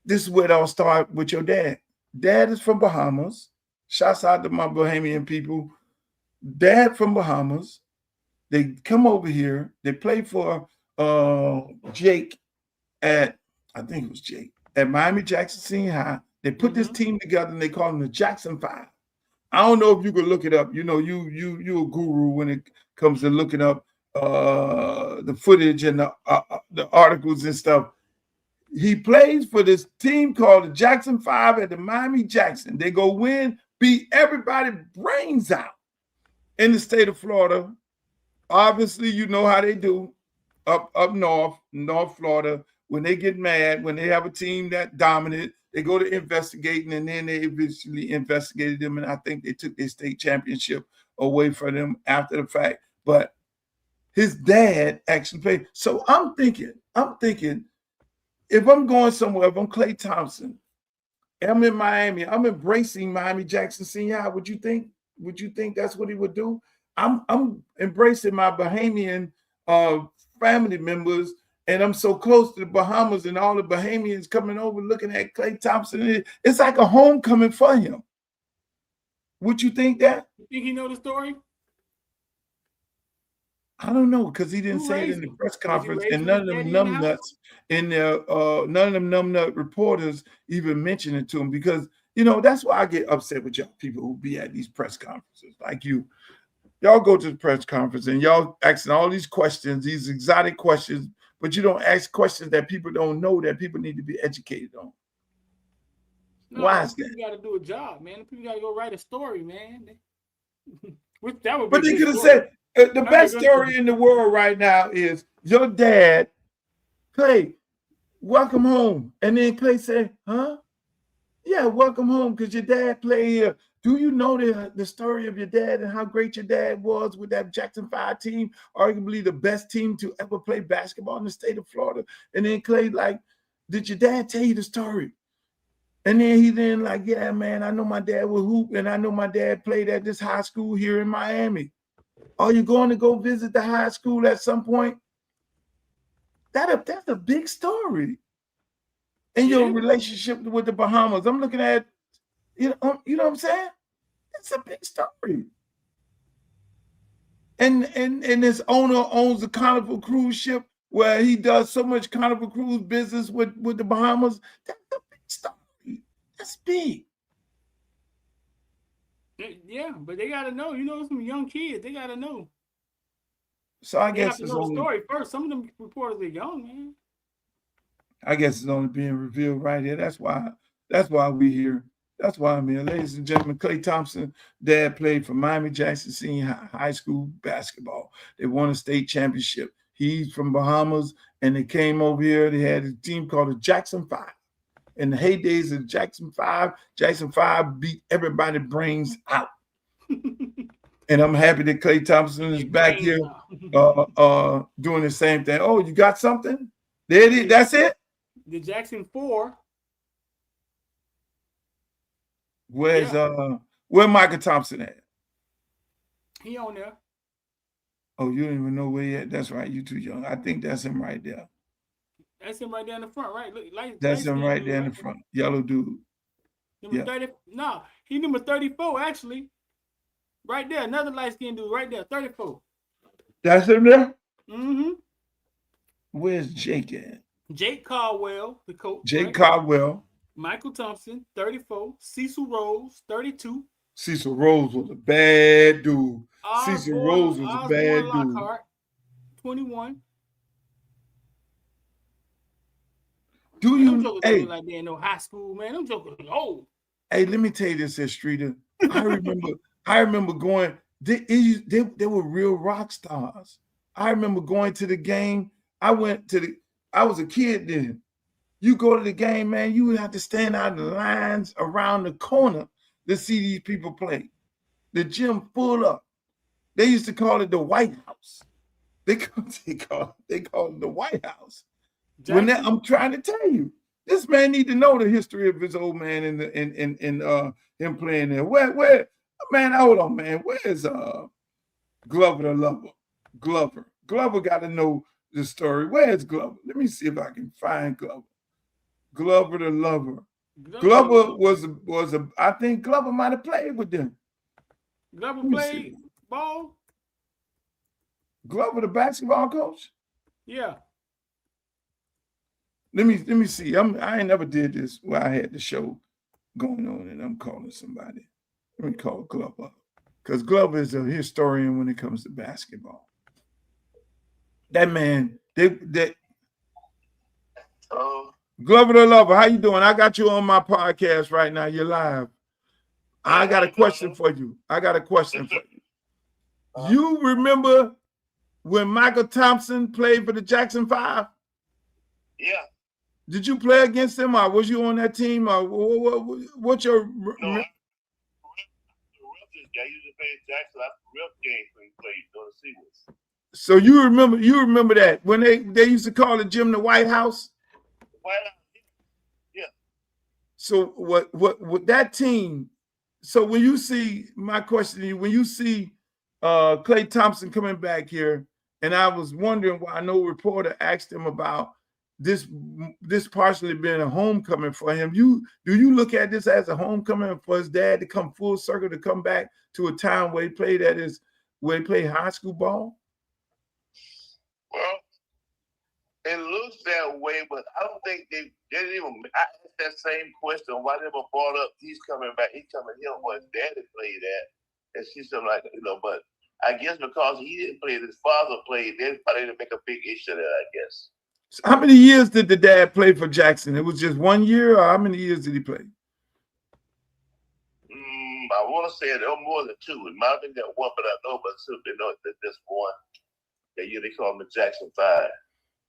this is where it all started with your dad. Dad is from Bahamas. Shouts out to my Bahamian people. Dad from Bahamas. They come over here. They play for Jake at Miami Jackson Senior High. They put this team together and they call them the Jackson 5. I don't know if you could look it up. You know, you're a guru when it comes to looking up the footage and the articles and stuff. He plays for this team called the Jackson 5 at the Miami Jackson. They go win, beat everybody brains out in the state of Florida. Obviously, you know how they do up north Florida. When they get mad, when they have a team that dominant, they go to investigating, and then they eventually investigated them, and I think they took their state championship away from them after the fact. But his dad actually played. So I'm thinking, if I'm going somewhere, if I'm Klay Thompson, I'm in Miami, I'm embracing Miami Jackson Senior High. Would you think that's what he would do? I'm embracing my Bahamian family members, and I'm so close to the Bahamas and all the Bahamians coming over looking at Klay Thompson. It's like a homecoming for him. Would you think that? You think he know the story? I don't know, because he didn't say it in the press conference, and none of them numbnuts in there, none of them numbnut reporters even mentioned it to him, because that's why I get upset with y'all people who be at these press conferences like you. Y'all go to the press conference and y'all asking all these questions, these exotic questions, but you don't ask questions that people don't know, that people need to be educated on. No, why is that? You got to do a job, man. People got to go write a story, man. But they could have said the best story in the world right now is your dad, Klay. welcome home. And then Clay said, huh? Yeah, welcome home because your dad played here. Do you know the story of your dad and how great your dad was with that Jackson 5 team, arguably the best team to ever play basketball in the state of Florida? And then Clay, like, did your dad tell you the story? And then he like, yeah, man, I know my dad would hoop, and I know my dad played at this high school here in Miami. Are you going to go visit the high school at some point? That's a big story. And your relationship with the Bahamas. I'm looking at, you know what I'm saying? It's a big story. And this owner owns a Carnival cruise ship where he does so much Carnival cruise business with the Bahamas. That's a big story. That's big. Yeah, but they gotta know. You know, some young kids, they gotta know. So I They guess have to it's know the only story first. Some of them reporters are young, man. I guess it's only being revealed right here. That's why we here. That's why I'm here. Ladies and gentlemen, Klay Thompson, dad played for Miami Jackson Senior High School basketball. They won a state championship. He's from Bahamas, and they came over here. They had a team called the Jackson 5. In the heydays of Jackson 5 beat everybody brains out. And I'm happy that Klay Thompson is back here doing the same thing. Oh, you got something? There it is. That's it? The Jackson 4. Where Michael Thompson at? He on there. Oh, you don't even know where he at? That's right. You too young. I think that's him right there. That's him right there in the front, right? Look, that's him right there in the front. Yellow dude. Number 30. No, he number 34, actually. Right there. Another light-skinned dude right there. 34. That's him there? Mm-hmm. Where's Jake at? Jake Caldwell, the coach. Jake Caldwell. Michael Thompson, 34. Cecil Rose, 32. Cecil Rose was a bad dude. Cecil Rose was a bad dude. Lockhart, 21. Do man, you? Jokers don't look like they in no high school, man. Them jokers old. Hey, let me tell you this, Streeter. I remember going. They were real rock stars. I remember going to the game. I was a kid then. You go to the game, man, you would have to stand out in the lines around the corner to see these people play. The gym full up. They used to call it the White House. They call it the White House. I'm trying to tell you, this man need to know the history of his old man and him playing there. Where man, hold on, man. Where's Glover the Lover? Glover got to know the story. Where's Glover? Let me see if I can find Glover. Glover the Lover. Glover was I think Glover might have played with them. Glover played ball. Glover the basketball coach? Yeah. Let me see. I ain't never did this where I had the show going on and I'm calling somebody. Let me call Glover. Because Glover is a historian when it comes to basketball. That man, Glover the Lover, how you doing? I got you on my podcast right now. You're live. I got a question for you. You remember when Michael Thompson played for the Jackson 5? Yeah. Did you play against him, or was you on that team? Or what's your? No, I used to play Jackson. I rep games when he played on the Seawolves. So you remember that when they used to call the gym the White House? White House. Yeah. So what that team? So when you see, my question to you, when you see Klay Thompson coming back here, and I was wondering why no reporter asked him about this partially being a homecoming for him. Do you look at this as a homecoming for his dad to come full circle, to come back to a town where he played high school ball? Well, it looks that way, but I don't think they didn't even. I asked that same question. Why they never brought up he's coming back? He's coming here where his daddy played at, and she said like, but I guess because he didn't play, his father played. They probably didn't make a big issue of that, I guess. So how many years did the dad play for Jackson? It was just 1 year, or how many years did he play? I want to say no more than 2. It might have been that one, but I know, but they know that this one. That year they call him the Jackson 5.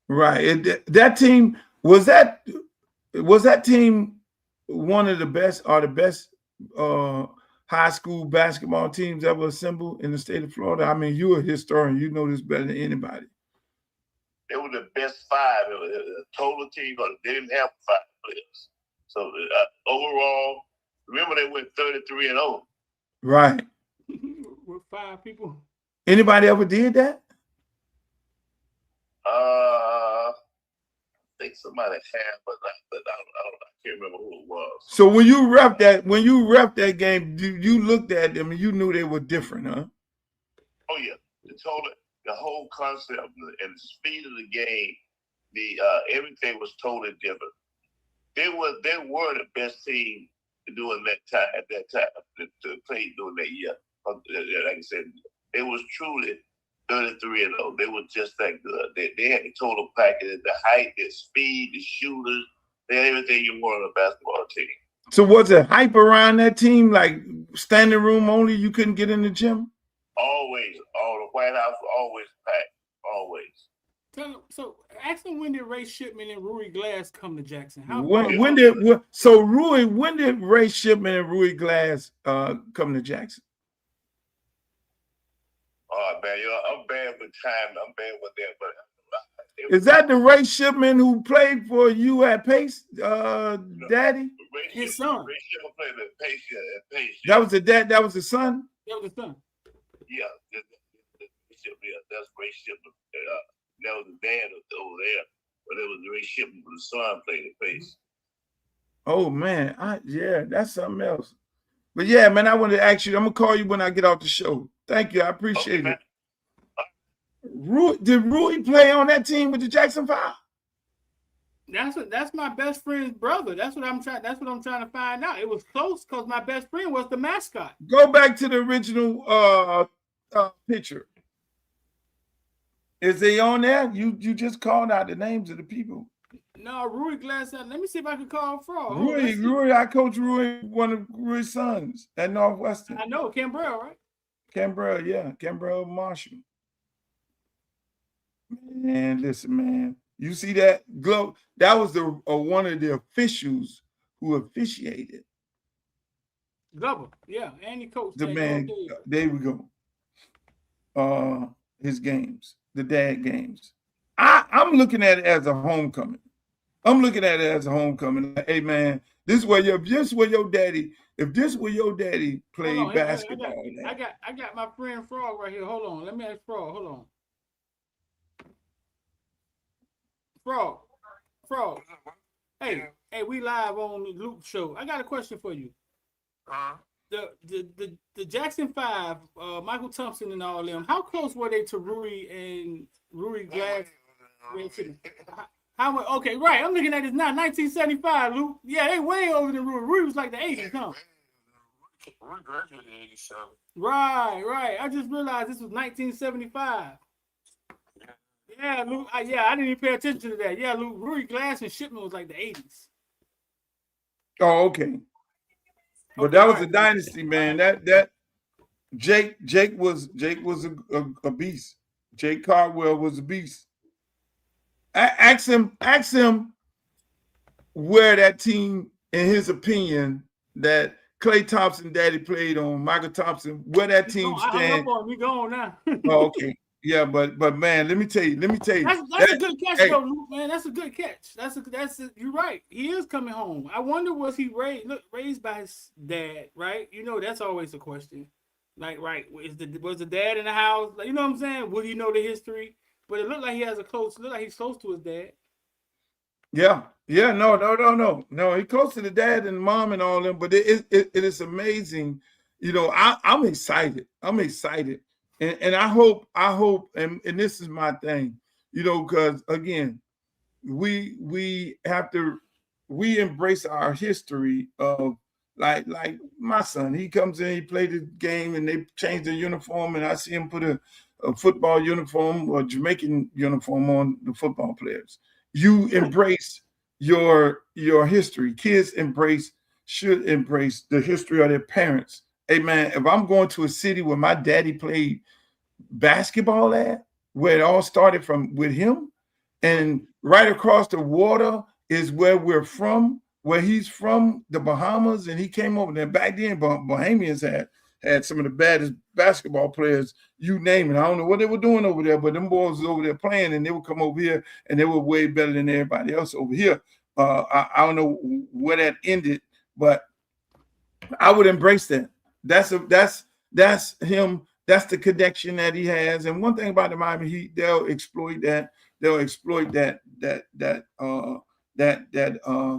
Right. That team, Was that team one of the best or the best high school basketball teams ever assembled in the state of Florida? I mean, you're a historian. You know this better than anybody. They were the best five. It was a total team, but they didn't have 5 players. So overall, remember they went 33-0. Right. With 5 people. Anybody ever did that? I think somebody had, but I can't remember who it was. So when you ref that game, you looked at them and you knew they were different, huh? Oh yeah, the whole concept and the speed of the game, everything was totally different. They were the best team during that time at that time to play during that year. Like I said, it was truly 33-0. They were just that good. They had the total package, the height, the speed, the shooters. They had everything you want on a basketball team. So was it hype around that team, like standing room only? You couldn't get in the gym? Always. The White House was always packed. Always. So ask them, when did Ray Shipman and Rui Glass come to Jackson? When did Ray Shipman and Rui Glass come to Jackson? Oh man, I'm bad with time. I'm bad with that. But is that the Ray Shipman who played for you at Pace, Daddy? His son. Ray Shipman played at Pace. That was the dad. That was the son. That was the son. Yeah, that's Ray Shipman. That was the dad over there, but it was Ray Shipman, the son played at Pace. Oh man, yeah, that's something else. But yeah, man, I wanted to ask you. I'm gonna call you when I get off the show. Thank you, I appreciate it. Did Rui play on that team with the Jackson 5? That's my best friend's brother. That's what I'm trying to find out. It was close because my best friend was the mascot. Go back to the original picture. Is he on there? You just called out the names of the people. No, Rui Glass. Let me see if I can call Frog. Rui, I coach Rui, one of Rui's sons at Northwestern. I know, Cambrell, right? Cambrell, yeah. Cambrell Marshall. Man, listen, man. You see that glow? That was one of the officials who officiated. Glover, yeah. And he coached. The man, there we go. His games, the dad games. I'm looking at it as a homecoming. Like, hey man, if this were your daddy played basketball. I got my friend Frog right here. Hold on. Let me ask Frog. Hold on. Frog. Hey, we live on the Luke show. I got a question for you. The Jackson 5, Michael Thompson and all of them, how close were they to Rui Glass? Okay, right. I'm looking at this now, 1975, Luke. Yeah, they way over than Rui. Rui was like the 80s, huh? Rui graduated in 87. Right. I just realized this was 1975. Yeah, Luke. I didn't even pay attention to that. Yeah, Luke. Rui Glass and Shipman was like the 80s. Oh, okay. But that was a dynasty, man. That Jake was a beast. Jake Cardwell was a beast. Ask him where that team, in his opinion, that Klay Thompson daddy played on, Michael Thompson, where that team stands. We going now. Oh, okay. Yeah, but man, let me tell you. That's a good catch, though, Luke, man. That's a good catch. You're right. He is coming home. I wonder, was he raised by his dad? Right? You know, that's always a question. Like, right? Was the dad in the house? Like, you know what I'm saying? Would he know the history? But it looked like he's close to his dad. Yeah. No. He's close to the dad and mom and all them. But it is amazing. You know, I'm excited. And I hope, and this is my thing, you know, because again, we embrace our history of like my son. He comes in, he played the game, and they change the uniform, and I see him put a football uniform or Jamaican uniform on the football players. You embrace your history. Kids should embrace the history of their parents. Hey man, if I'm going to a city where my daddy played basketball at, where it all started with him, and right across the water is where we're from, where he's from, the Bahamas, and he came over there. Back then, Bahamians had some of the baddest basketball players, you name it. I don't know what they were doing over there, but them boys was over there playing, and they would come over here, and they were way better than everybody else over here. I don't know where that ended, but I would embrace that. That's him. That's the connection that he has. And one thing about the Miami, they'll exploit that. They'll exploit that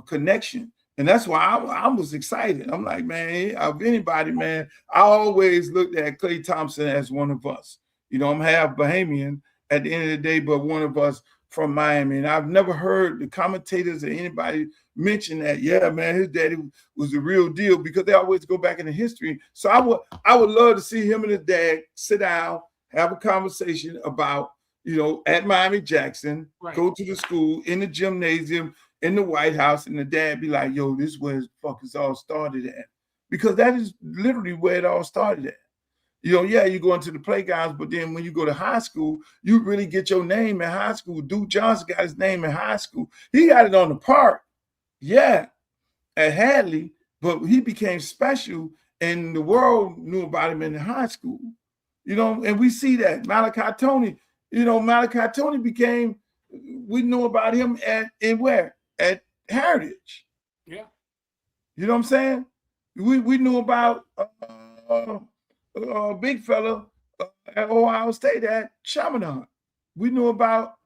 connection. And that's why I was excited. I'm like, man, of anybody, man, I always looked at Klay Thompson as one of us. You know, I'm half Bahamian at the end of the day, but one of us from Miami. And I've never heard the commentators or anybody mention that, yeah, man, his daddy was the real deal, because they always go back into history. So I would love to see him and his dad sit down, have a conversation about, you know, at Miami Jackson, Right. Go to the school, in the gymnasium, in the White House, and the dad be like, yo, this is where the fuck it's all started at. Because that is literally where it all started at. You know, yeah, you go into the playgrounds, but then when you go to high school, you really get your name in high school. Duke Johnson got his name in high school. He got it on the park, yeah, at Hadley, but he became special, and the world knew about him in high school. You know, and we see that. Malachi Tony, you know, Malachi Tony became, we knew about him at Heritage. Yeah. You know what I'm saying? We knew about big fella at Ohio State at Chaminade. We knew about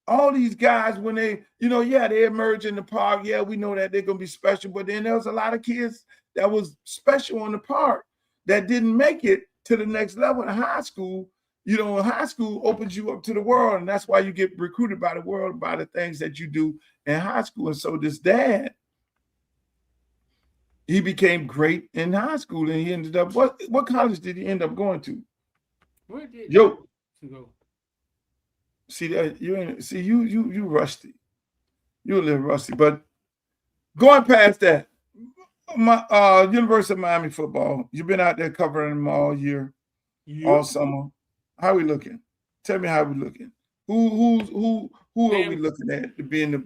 all these guys when they, you know, yeah, they emerge in the park. Yeah, we know that they're going to be special. But then there was a lot of kids that was special in the park that didn't make it to the next level in high school. You know, high school opens you up to the world, and that's why you get recruited by the world by the things that you do in high school. And so this dad, he became great in high school, and he ended up, what college did he end up going to? Where did Yo, he go? see that you rusty. You're a little rusty, but going past that, my University of Miami football, you've been out there covering them all year, all summer. How we looking? Tell me how we looking. Who are we looking at to be in the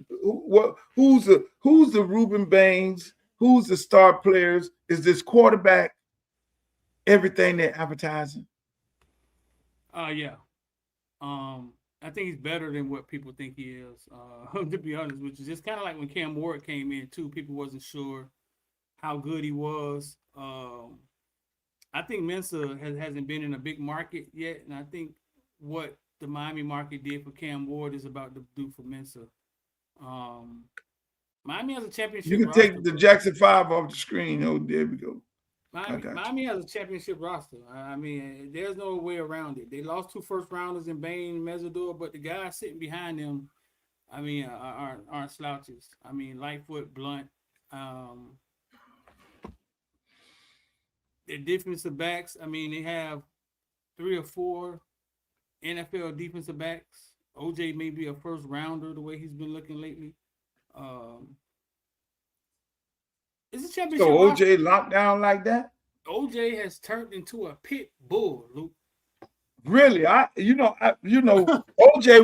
who's the Reuben Baines? Who's the star players? Is this quarterback everything they're advertising? Yeah. I think he's better than what people think he is. To be honest, which is just kind of like when Cam Ward came in too. People wasn't sure how good he was. I think Mensa hasn't been in a big market yet, and I think what the Miami market did for Cam Ward is about to do for Mensa. Miami has a championship. You can take the Jackson 5 off the screen. Oh, there we go. Miami has a championship roster. I mean, there's no way around it. They lost 2 first-rounders in Bain and Mesidor, but the guys sitting behind them, I mean, aren't slouches. I mean, Lightfoot, Blunt. Their defensive backs, I mean, they have 3 or 4 NFL defensive backs. OJ may be a first-rounder the way he's been looking lately. It's a championship. So OJ locked down like that? OJ has turned into a pit bull, Luke. Really? OJ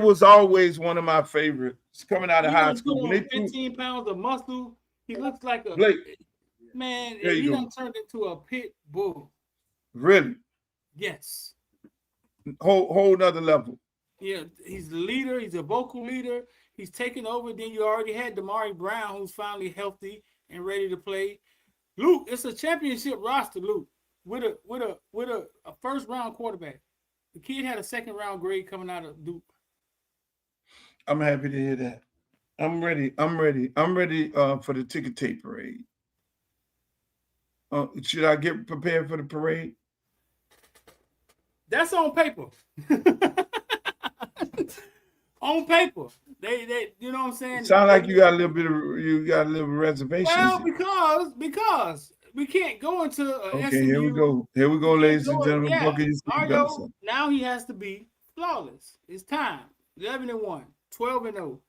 was always one of my favorites coming out of high school. When 15 pounds of muscle, he looks like a man. He done turned into a pit bull. Really? Yes. Whole nother level. Yeah, he's the leader. He's a vocal leader. He's taking over. Then you already had Damari Brown, who's finally healthy and ready to play. Luke, it's a championship roster, Luke, with a first round quarterback. The kid had a second round grade coming out of Duke. I'm happy to hear that. I'm ready for the ticket tape parade. Should I get prepared for the parade? That's on paper. On paper. They you know what I'm saying? Sound like you got a little reservations. Well, because we can't go into okay, SMU. Here we go, ladies and gentlemen. Yeah. Now he has to be flawless. It's time. 11-1, 12-0.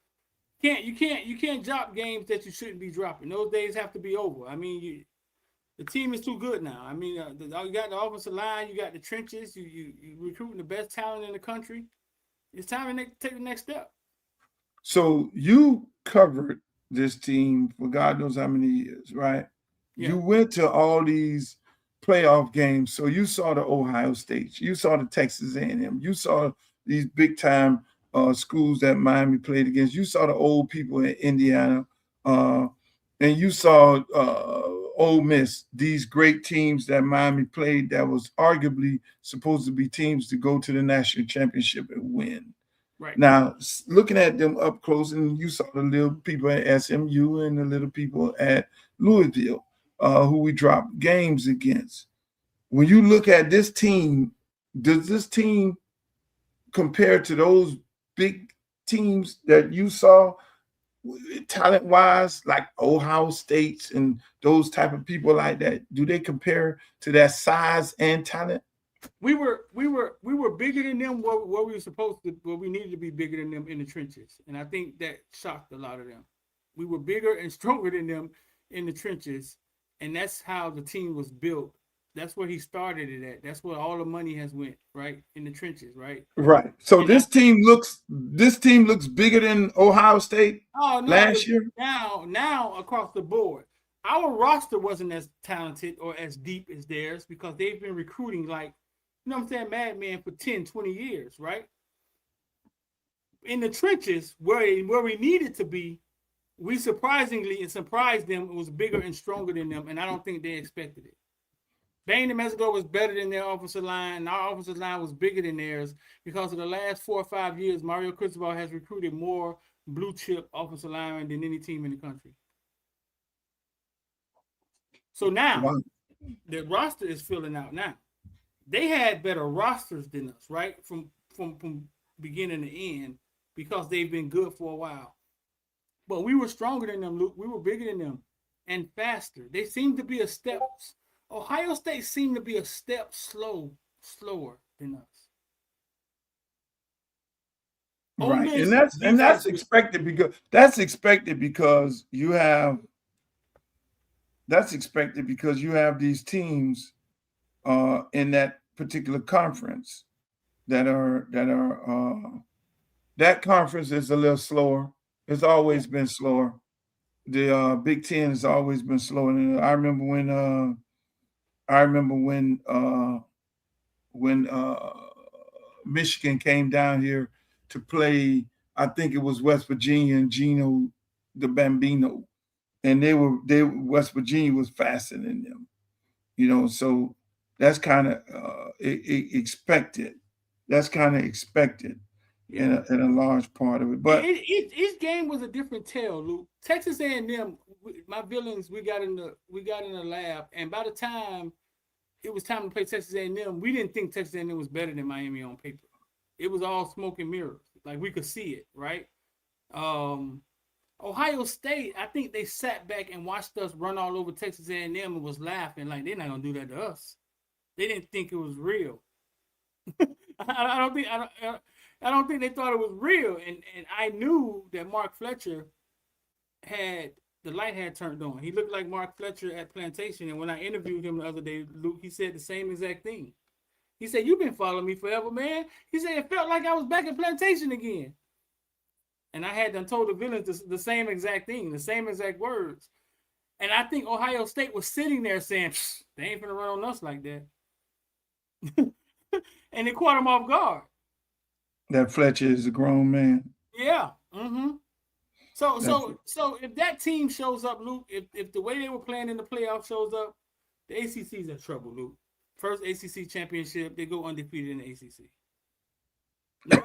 You can't drop games that you shouldn't be dropping. Those days have to be over. I mean, the team is too good now. I mean, you got the offensive line, you got the trenches, you recruiting the best talent in the country. It's time to take the next step. So you covered this team for God knows how many years, right? Yeah. You went to all these playoff games, so you saw the Ohio State, you saw the Texas A&M, you saw these big time schools that Miami played against. You saw the old people in Indiana, and you saw Ole Miss. These great teams that Miami played that was arguably supposed to be teams to go to the national championship and win. Right. Now, looking at them up close, and you saw the little people at SMU and the little people at Louisville, who we dropped games against. When you look at this team, does this team compare to those big teams that you saw talent-wise, like Ohio States and those type of people like that? Do they compare to that size and talent? We were bigger than them where we were supposed to, where we needed to be bigger than them in the trenches. And I think that shocked a lot of them. We were bigger and stronger than them in the trenches. And that's how the team was built. That's where he started it at. That's where all the money has went, right? In the trenches, right? Right. So And this team looks bigger than Ohio State last year. Now across the board. Our roster wasn't as talented or as deep as theirs because they've been recruiting like, you know what I'm saying, madman for 10, 20 years, right? In the trenches, where we needed to be, we surprisingly surprised them. It was bigger and stronger than them, and I don't think they expected it. Bain and Mexico was better than their offensive line, and our offensive line was bigger than theirs because of the last 4 or 5 years, Mario Cristobal has recruited more blue chip offensive linemen than any team in the country. So now, the roster is filling out now. They had better rosters than us, right? From beginning to end because they've been good for a while. But we were stronger than them, Luke. We were bigger than them and faster. They seemed to be a step. Ohio State seemed to be a step slower than us. Right, and that's expected because you have these teams in that particular conference that conference is a little slower. It's always been slower. The Big Ten has always been slower. And I remember when Michigan came down here to play, I think it was West Virginia and Gino the Bambino, and West Virginia was faster than them, you know. So that's kind of expected. That's kind of expected in a large part of it. But each game was a different tale, Luke. Texas A&M, my villains, we got in the lab, and by the time it was time to play Texas A&M, we didn't think Texas A&M was better than Miami on paper. It was all smoke and mirrors. Like, we could see it, right? Ohio State, I think they sat back and watched us run all over Texas A&M and was laughing like, they're not going to do that to us. They didn't think it was real. I don't think they thought it was real. And I knew that Mark Fletcher the light had turned on. He looked like Mark Fletcher at Plantation. And when I interviewed him the other day, Luke, he said the same exact thing. He said, "You've been following me forever, man." He said, "It felt like I was back at Plantation again." And I had done told the villains the same exact thing, the same exact words. And I think Ohio State was sitting there saying, they ain't finna run on us like that. And it caught him off guard. That Fletcher is a grown man. Yeah. Mm-hmm. So if that team shows up, Luke, if the way they were playing in the playoffs shows up, the ACC's in trouble, Luke. First ACC championship, they go undefeated in the ACC.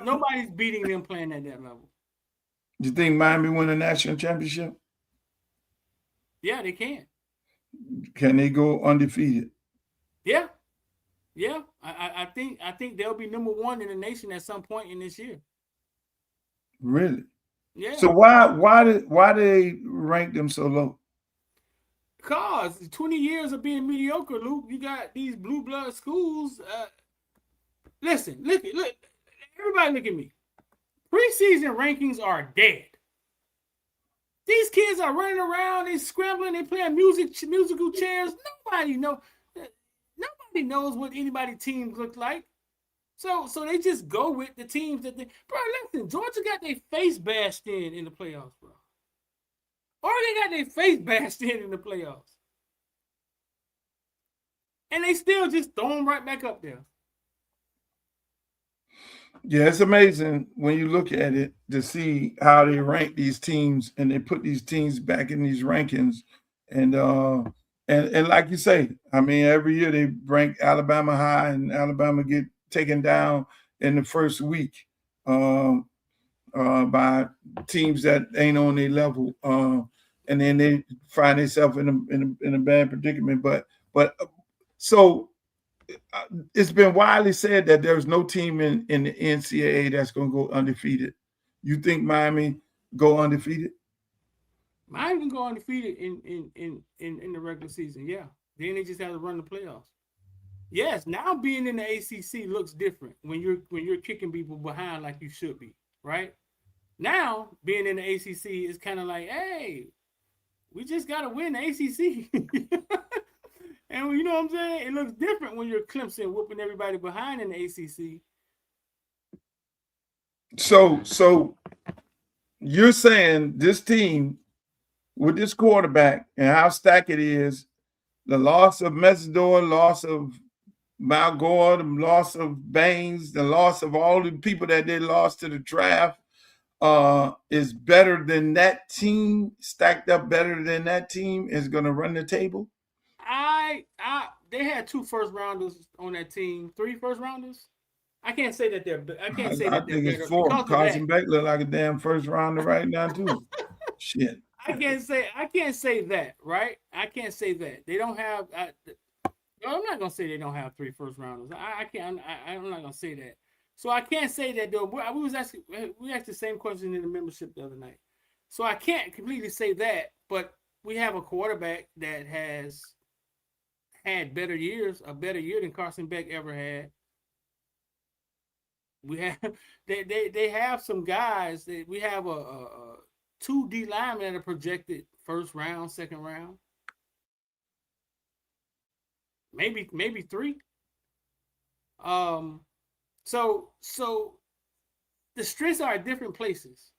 Nobody's beating them playing at that level. Do you think Miami win a national championship? Yeah, they can. Can they go undefeated? Yeah. I think they'll be number one in the nation at some point in this year. Really? Yeah. So why do they rank them so low? Because 20 years of being mediocre, Luke, you got these blue blood schools. Listen, look, everybody look at me. Preseason rankings are dead. These kids are running around, they scrambling, they playing musical chairs. Nobody knows what anybody teams look like. So they just go with the teams that they. Bro, listen, Georgia got their face bashed in the playoffs, bro. or they got their face bashed in the playoffs. And they still just throw them right back up there. Yeah, it's amazing when you look at it to see how they rank these teams and they put these teams back in these rankings. And like you say, I mean, every year they rank Alabama high and Alabama get taken down in the first week by teams that ain't on their level. And then they find themselves in a bad predicament. But so it's been widely said that there's no team in the NCAA that's going to go undefeated. You think Miami go undefeated? Miami can go undefeated in the regular season. Yeah, then they just have to run the playoffs. Yes, now being in the ACC looks different when you're kicking people behind like you should be, right? Now being in the ACC is kind of like, hey, we just got to win the ACC. And you know what I'm saying? It looks different when you're Clemson whooping everybody behind in the ACC. So you're saying this team with this quarterback and how stacked it is, the loss of Messidor, loss of Malgore, the loss of Baines, the loss of all the people that they lost to the draft, is better than that team, stacked up better than that team is going to run the table? They had 2 first rounders on that team, 3 first rounders. I can't say that they're. I can't say that they're think better. It's 4. Carson Beck look like a damn first rounder right now too. Shit. I can't say that, right? I can't say that they don't have. I'm not gonna say they don't have 3 first rounders. I can't. I'm not gonna say that. So I can't say that though. We asked the same question in the membership the other night. So I can't completely say that, but we have a quarterback that has had a better year than Carson Beck ever had. We have they have some guys that we have a 2 D linemen that are projected first round, second round, maybe 3. So the strengths are at different places.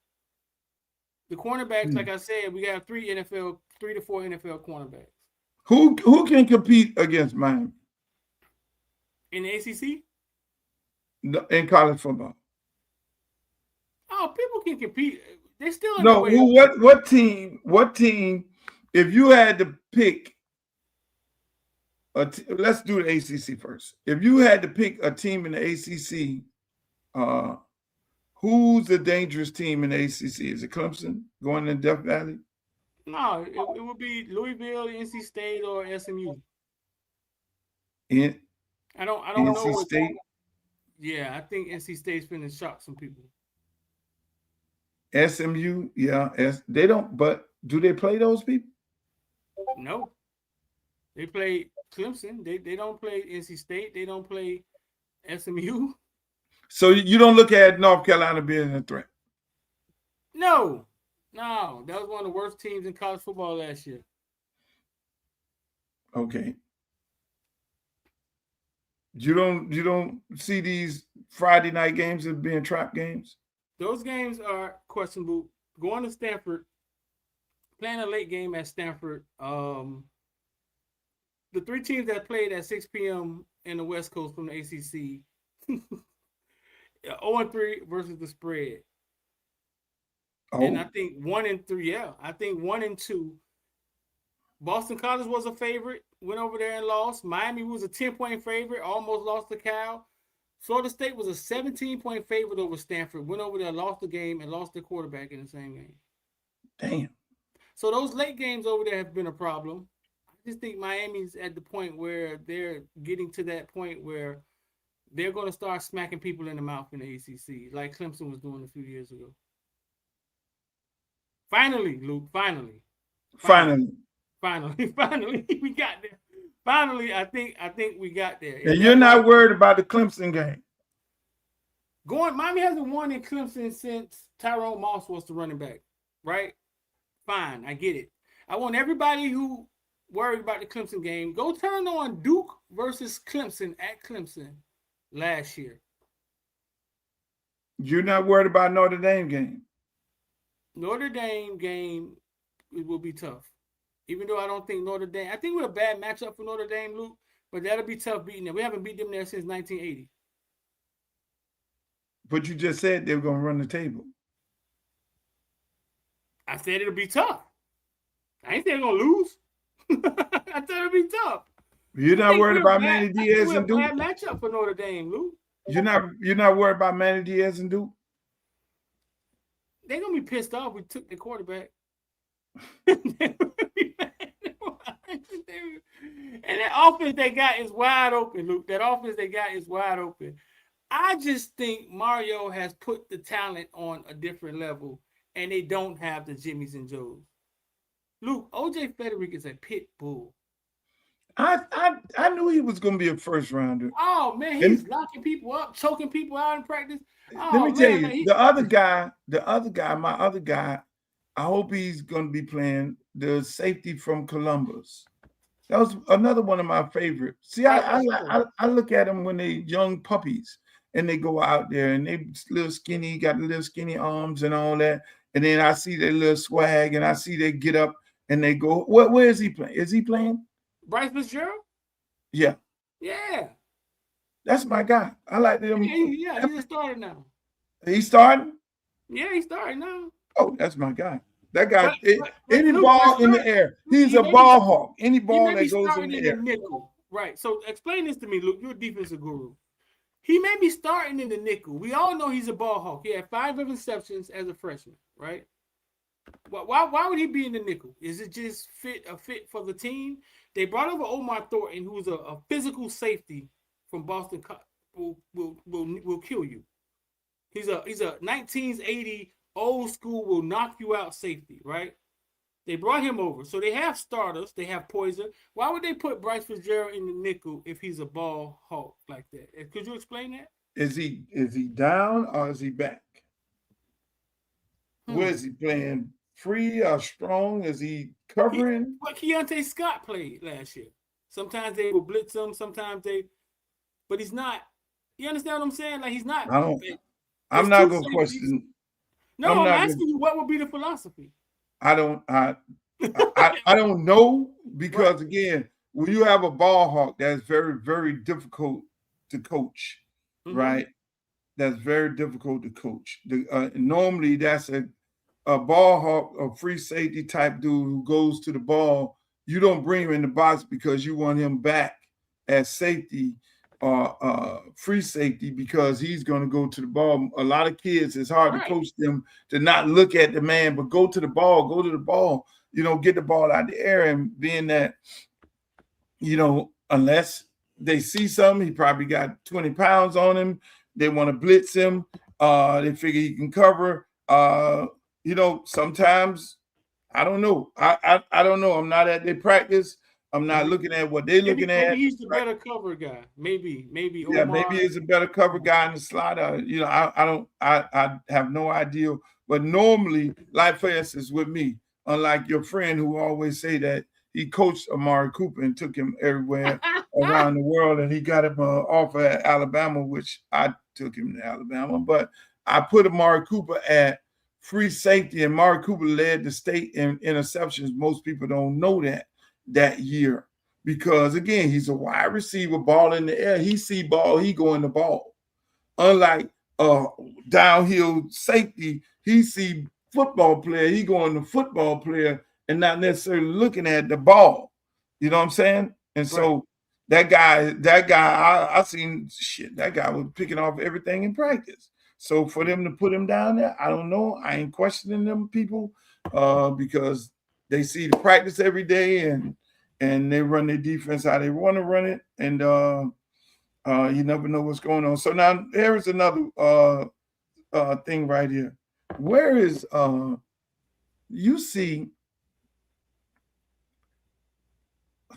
The cornerbacks, like I said, we have 3 to 4 NFL cornerbacks. Who can compete against Miami in the ACC? In college football? Oh, people can compete. They're still in no. the way. What team? What team? If you had to pick, let's do the ACC first. If you had to pick a team in the ACC, who's the dangerous team in the ACC? Is it Clemson going to Death Valley? No, it would be Louisville, NC State, or SMU. I don't know NC State. Yeah, I think NC State's finna shock some people. SMU, yeah, they don't. But do they play those people? No, they play Clemson. They don't play NC State. They don't play SMU. So you don't look at North Carolina being a threat? No, that was one of the worst teams in college football last year. Okay. You don't see these Friday night games as being trap games? Those games are questionable. Going to Stanford, playing a late game at Stanford. The 3 teams that played at 6 p.m. in the West Coast from the ACC, 0-3 versus the spread. Oh. And I think 1-3. Yeah, I think 1-2. Boston College was a favorite, went over there and lost. Miami was a 10-point favorite, almost lost to Cal. Florida State was a 17-point favorite over Stanford, went over there, lost the game, and lost their quarterback in the same game. Damn. So those late games over there have been a problem. I just think Miami's at the point where they're getting to that point where they're going to start smacking people in the mouth in the ACC, like Clemson was doing a few years ago. Finally, Luke, finally, we got there. Finally, I think we got there. And you're not worried about the Clemson game? Miami hasn't won in Clemson since Tyrone Moss was the running back, right? Fine, I get it. I want everybody who worried about the Clemson game, go turn on Duke versus Clemson at Clemson last year. You're not worried about Notre Dame game? Notre Dame game, it will be tough. Even though I don't think Notre Dame, I think we're a bad matchup for Notre Dame, Luke, but that'll be tough beating them. We haven't beat them there since 1980. But you just said they were going to run the table. I said it'll be tough. I ain't saying they're going to lose. I said it'll be tough. You're not worried about Manny Diaz and Duke? We're a bad matchup for Notre Dame, Luke. You're not worried about Manny Diaz and Duke? They're going to be pissed off we took the quarterback. And that offense they got is wide open, Luke. That offense they got is wide open. I just think Mario has put the talent on a different level, and they don't have the Jimmys and Joes. Luke, OJ Frederick is a pit bull. I knew he was going to be a first rounder. Oh man, he's locking people up, choking people out in practice. Let me tell you, the other guy, my other guy, I hope he's going to be playing the safety from Columbus. That was another one of my favorites. See, I look at them when they're young puppies and they go out there and they little skinny, got little skinny arms and all that. And then I see their little swag and I see they get up and they go. Where is he playing? Is he playing? Bryce Fitzgerald? Yeah. Yeah. That's my guy. I like them. Yeah, he's starting now. He's starting? Yeah, he's starting now. Oh, that's my guy. That guy, any ball in the air, he's a ball hawk. Any ball that goes in the air. Nickel. Right. So explain this to me, Luke. You're a defensive guru. He may be starting in the nickel. We all know he's a ball hawk. He had 5 interceptions as a freshman, right? Why would he be in the nickel? Is it just a fit for the team? They brought over Omar Thornton, who's a physical safety from Boston. Will kill you. He's a 1980 old school will knock you out safety, right? They brought him over. So they have starters. They have poison. Why would they put Bryce Fitzgerald in the nickel if he's a ball hawk like that? Could you explain that? Is he down or is he back? Where is he playing? Free or strong? Is he covering? What Keontae Scott played last year. Sometimes they will blitz him. But he's not. You understand what I'm saying? Like he's not. I'm not going to question. No, I'm asking you what would be the philosophy. I don't know because again, when you have a ball hawk, that's very, very difficult to coach, right? That's very difficult to coach. Normally, that's a ball hawk, a free safety type dude who goes to the ball. You don't bring him in the box because you want him back as safety or free safety because he's going to go to the ball. A lot of kids, it's hard to coach them to not look at the man, but go to the ball, get the ball out of the air. And being that, unless they see something, he probably got 20 pounds on him. They want to blitz him. They figure he can cover. Sometimes, I don't know. I don't know. I'm not at their practice. I'm not looking at what they're looking at. Maybe he's the better cover guy. Maybe. Yeah, Omar. Maybe he's a better cover guy in the slot. I have no idea. But normally, like for instance, with me, unlike your friend who always say that he coached Amari Cooper and took him everywhere around the world, and he got him an offer at Alabama, which I took him to Alabama. But I put Amari Cooper at free safety, and Amari Cooper led the state in interceptions. Most people don't know that year because, again, he's a wide receiver, ball in the air. He see ball, he go in the ball. Unlike downhill safety, he see football player, he go in the football player and not necessarily looking at the ball. You know what I'm saying? And so that guy, I seen shit. That guy was picking off everything in practice. So for them to put him down there, I don't know. I ain't questioning them people because they see the practice every day and they run their defense how they want to run it. And you never know what's going on. So now there is another thing right here. Where is you see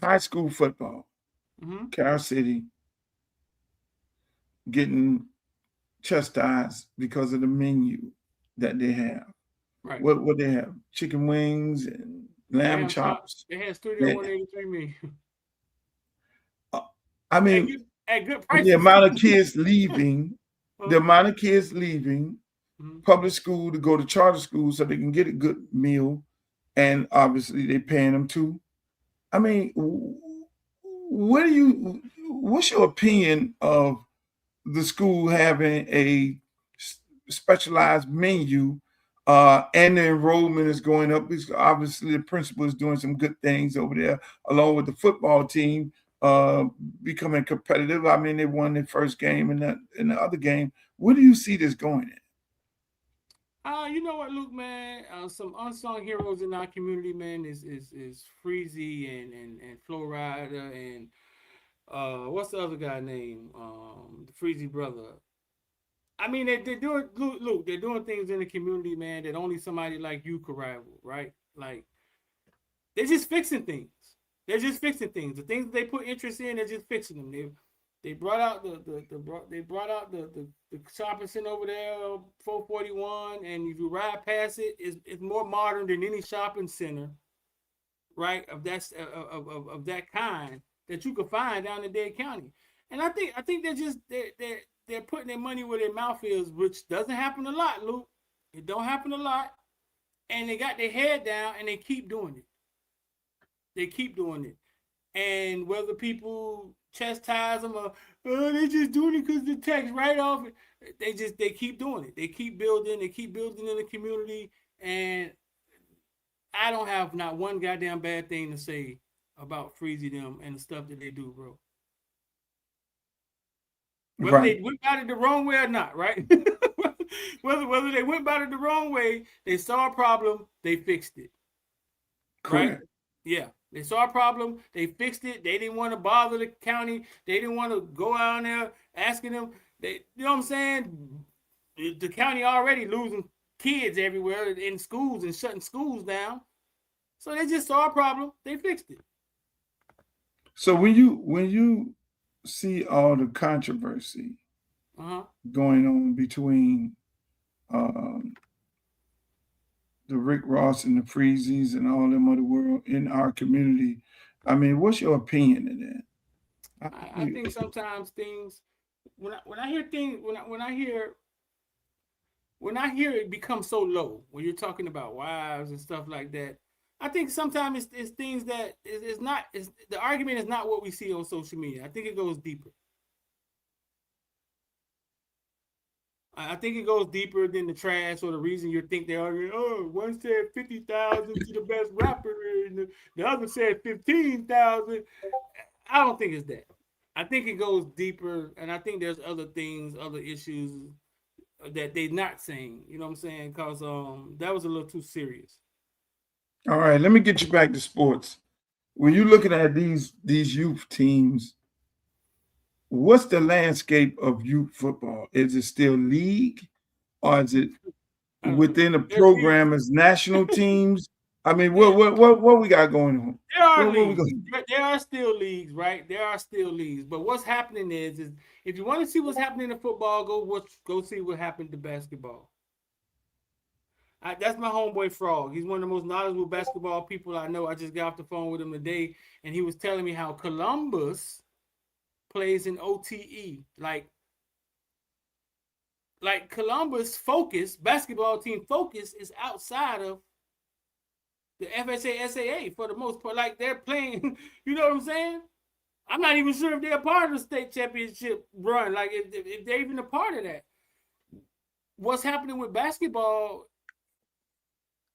high school football, Carol City getting chastised because of the menu that they have. Right. What they have? Chicken wings and lamb chops. They had Studio 183 menu. I mean, at good prices. The amount of kids leaving, public school to go to charter school so they can get a good meal and obviously they're paying them too. I mean, what's your opinion of the school having a specialized menu, and the enrollment is going up? Because obviously the principal is doing some good things over there, along with the football team becoming competitive. I mean, they won their first game in the other game. Where do you see this going in? You know what, Luke, man? Some unsung heroes in our community, man, is Freezy and Flo Rida and what's the other guy name? The Freezy brother. I mean, they're doing, Luke, they're doing things in the community, man, that only somebody like you could rival, right? Like, they're just fixing things. They're just fixing things. The things that they put interest in, they're just fixing them. They brought out the shopping center over there, 441, and if you ride past it, it's more modern than any shopping center, right? Of that kind that you could find down in Dade County. And I think they're putting their money where their mouth is, which doesn't happen a lot, Luke. It don't happen a lot. And they got their head down and they keep doing it. They keep doing it. And whether people chastise them or they're just doing it because the tax write-off, they keep doing it. They keep building in the community. And I don't have not one goddamn bad thing to say about Freezy them and the stuff that they do, bro. Whether they went about it the wrong way or not, right? whether they went about it the wrong way, they saw a problem, they fixed it. Correct. Right? Yeah. They saw a problem, they fixed it. They didn't want to bother the county. They didn't want to go out there asking them. You know what I'm saying? The county already losing kids everywhere in schools and shutting schools down. So they just saw a problem, they fixed it. So when you see all the controversy going on between the Rick Ross and the Freezies and all them other world in our community, I mean, what's your opinion of that? I think sometimes things when I hear things when I hear it become so low when you're talking about wives and stuff like that. I think sometimes it's things that is not the argument is not what we see on social media. I think it goes deeper. I think it goes deeper than the trash or the reason you think they're arguing. Oh, one said 50,000 to the best rapper, and the other said 15,000. I don't think it's that. I think it goes deeper, and I think there's other things, other issues that they're not saying. You know what I'm saying? Because that was a little too serious. All right, let me get you back to sports. When you're looking at these youth teams, what's the landscape of youth football? Is it still league, or is it within a program as national teams? I mean, what we got going on? There are leagues. There are still leagues, right? There are still leagues. But what's happening is if you want to see what's happening in football, go see what happened to basketball. That's my homeboy Frog. He's one of the most knowledgeable basketball people I know. I just got off the phone with him today, and he was telling me how Columbus plays in OTE. Like Columbus basketball team focus is outside of the FSA SAA for the most part. Like they're playing, you know what I'm saying? I'm not even sure if they're a part of the state championship run. Like if they're even a part of that. What's happening with basketball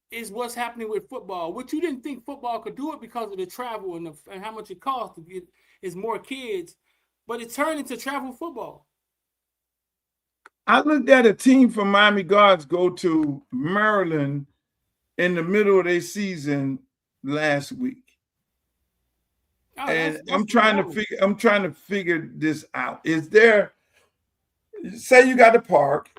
is what's happening with football, which you didn't think football could do it because of the travel and how much it costs to get is more kids, but it turned into travel football. I looked at a team from Miami Guards go to Maryland in the middle of their season last week. Oh, and I'm trying to figure this out. Is there, say you got the park,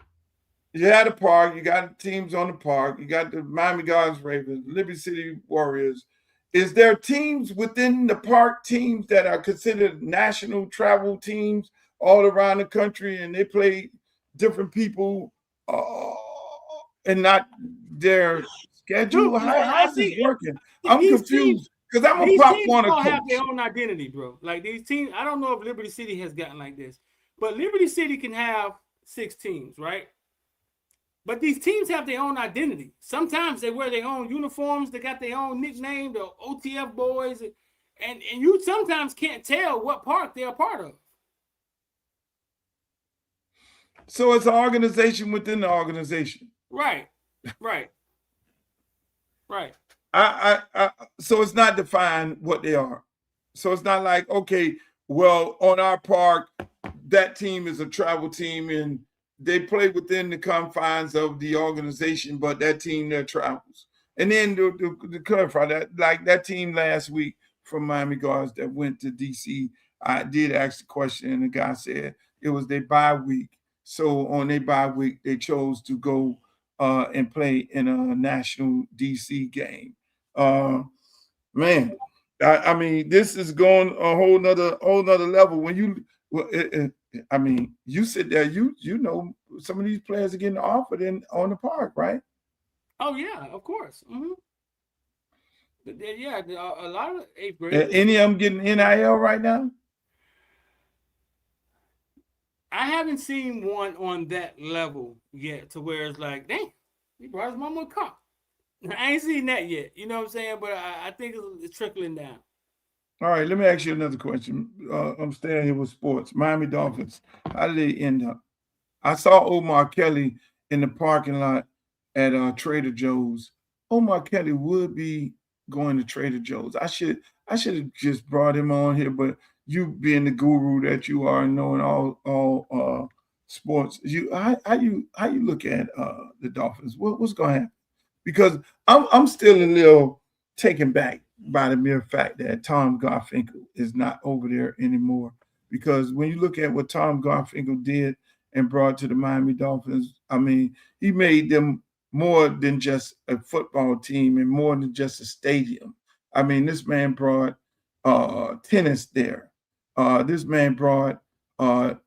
you had a park, you got teams on the park, you got the Miami Guards Ravens, Liberty City Warriors. Is there teams within the park teams that are considered national travel teams all around the country, and they play different people and not their schedule? How's this working? I'm confused because I'm a Pop Warner coach. Have their own identity, bro. Like these teams, I don't know if Liberty City has gotten like this, but Liberty City can have 6 teams, right? But these teams have their own identity. Sometimes they wear their own uniforms. They got their own nickname, the OTF boys, and you sometimes can't tell what park they're a part of. So it's an organization within the organization. Right. Right. Right. So it's not defined what they are. So it's not like, okay, well, on our park, that team is a travel team and they play within the confines of the organization, but that team that travels. And then to clarify that, like that team last week from Miami Gardens that went to DC, I did ask the question, and the guy said it was their bye week. So on their bye week, they chose to go and play in a national DC game. Man, I mean, this is going a whole nother level. When you, I mean, you sit there, you know, some of these players are getting offered on the park, right? Oh yeah, of course. Mm-hmm. But yeah, a lot of eighth graders. Any of them getting NIL right now? I haven't seen one on that level yet, to where it's like, dang, he brought his mama a car. I ain't seen that yet. You know what I'm saying? But I think it's trickling down. All right, let me ask you another question. I'm staying here with sports. Miami Dolphins, how did they end up? I saw Omar Kelly in the parking lot at Trader Joe's. Omar Kelly would be going to Trader Joe's. I should have just brought him on here, but you being the guru that you are, knowing all sports, how you look at the Dolphins? What's going to happen? Because I'm still a little taken back by the mere fact that Tom Garfinkel is not over there anymore. Because when you look at what Tom Garfinkel did and brought to the Miami Dolphins, I mean, he made them more than just a football team and more than just a stadium. I mean, this man brought tennis there. This man brought what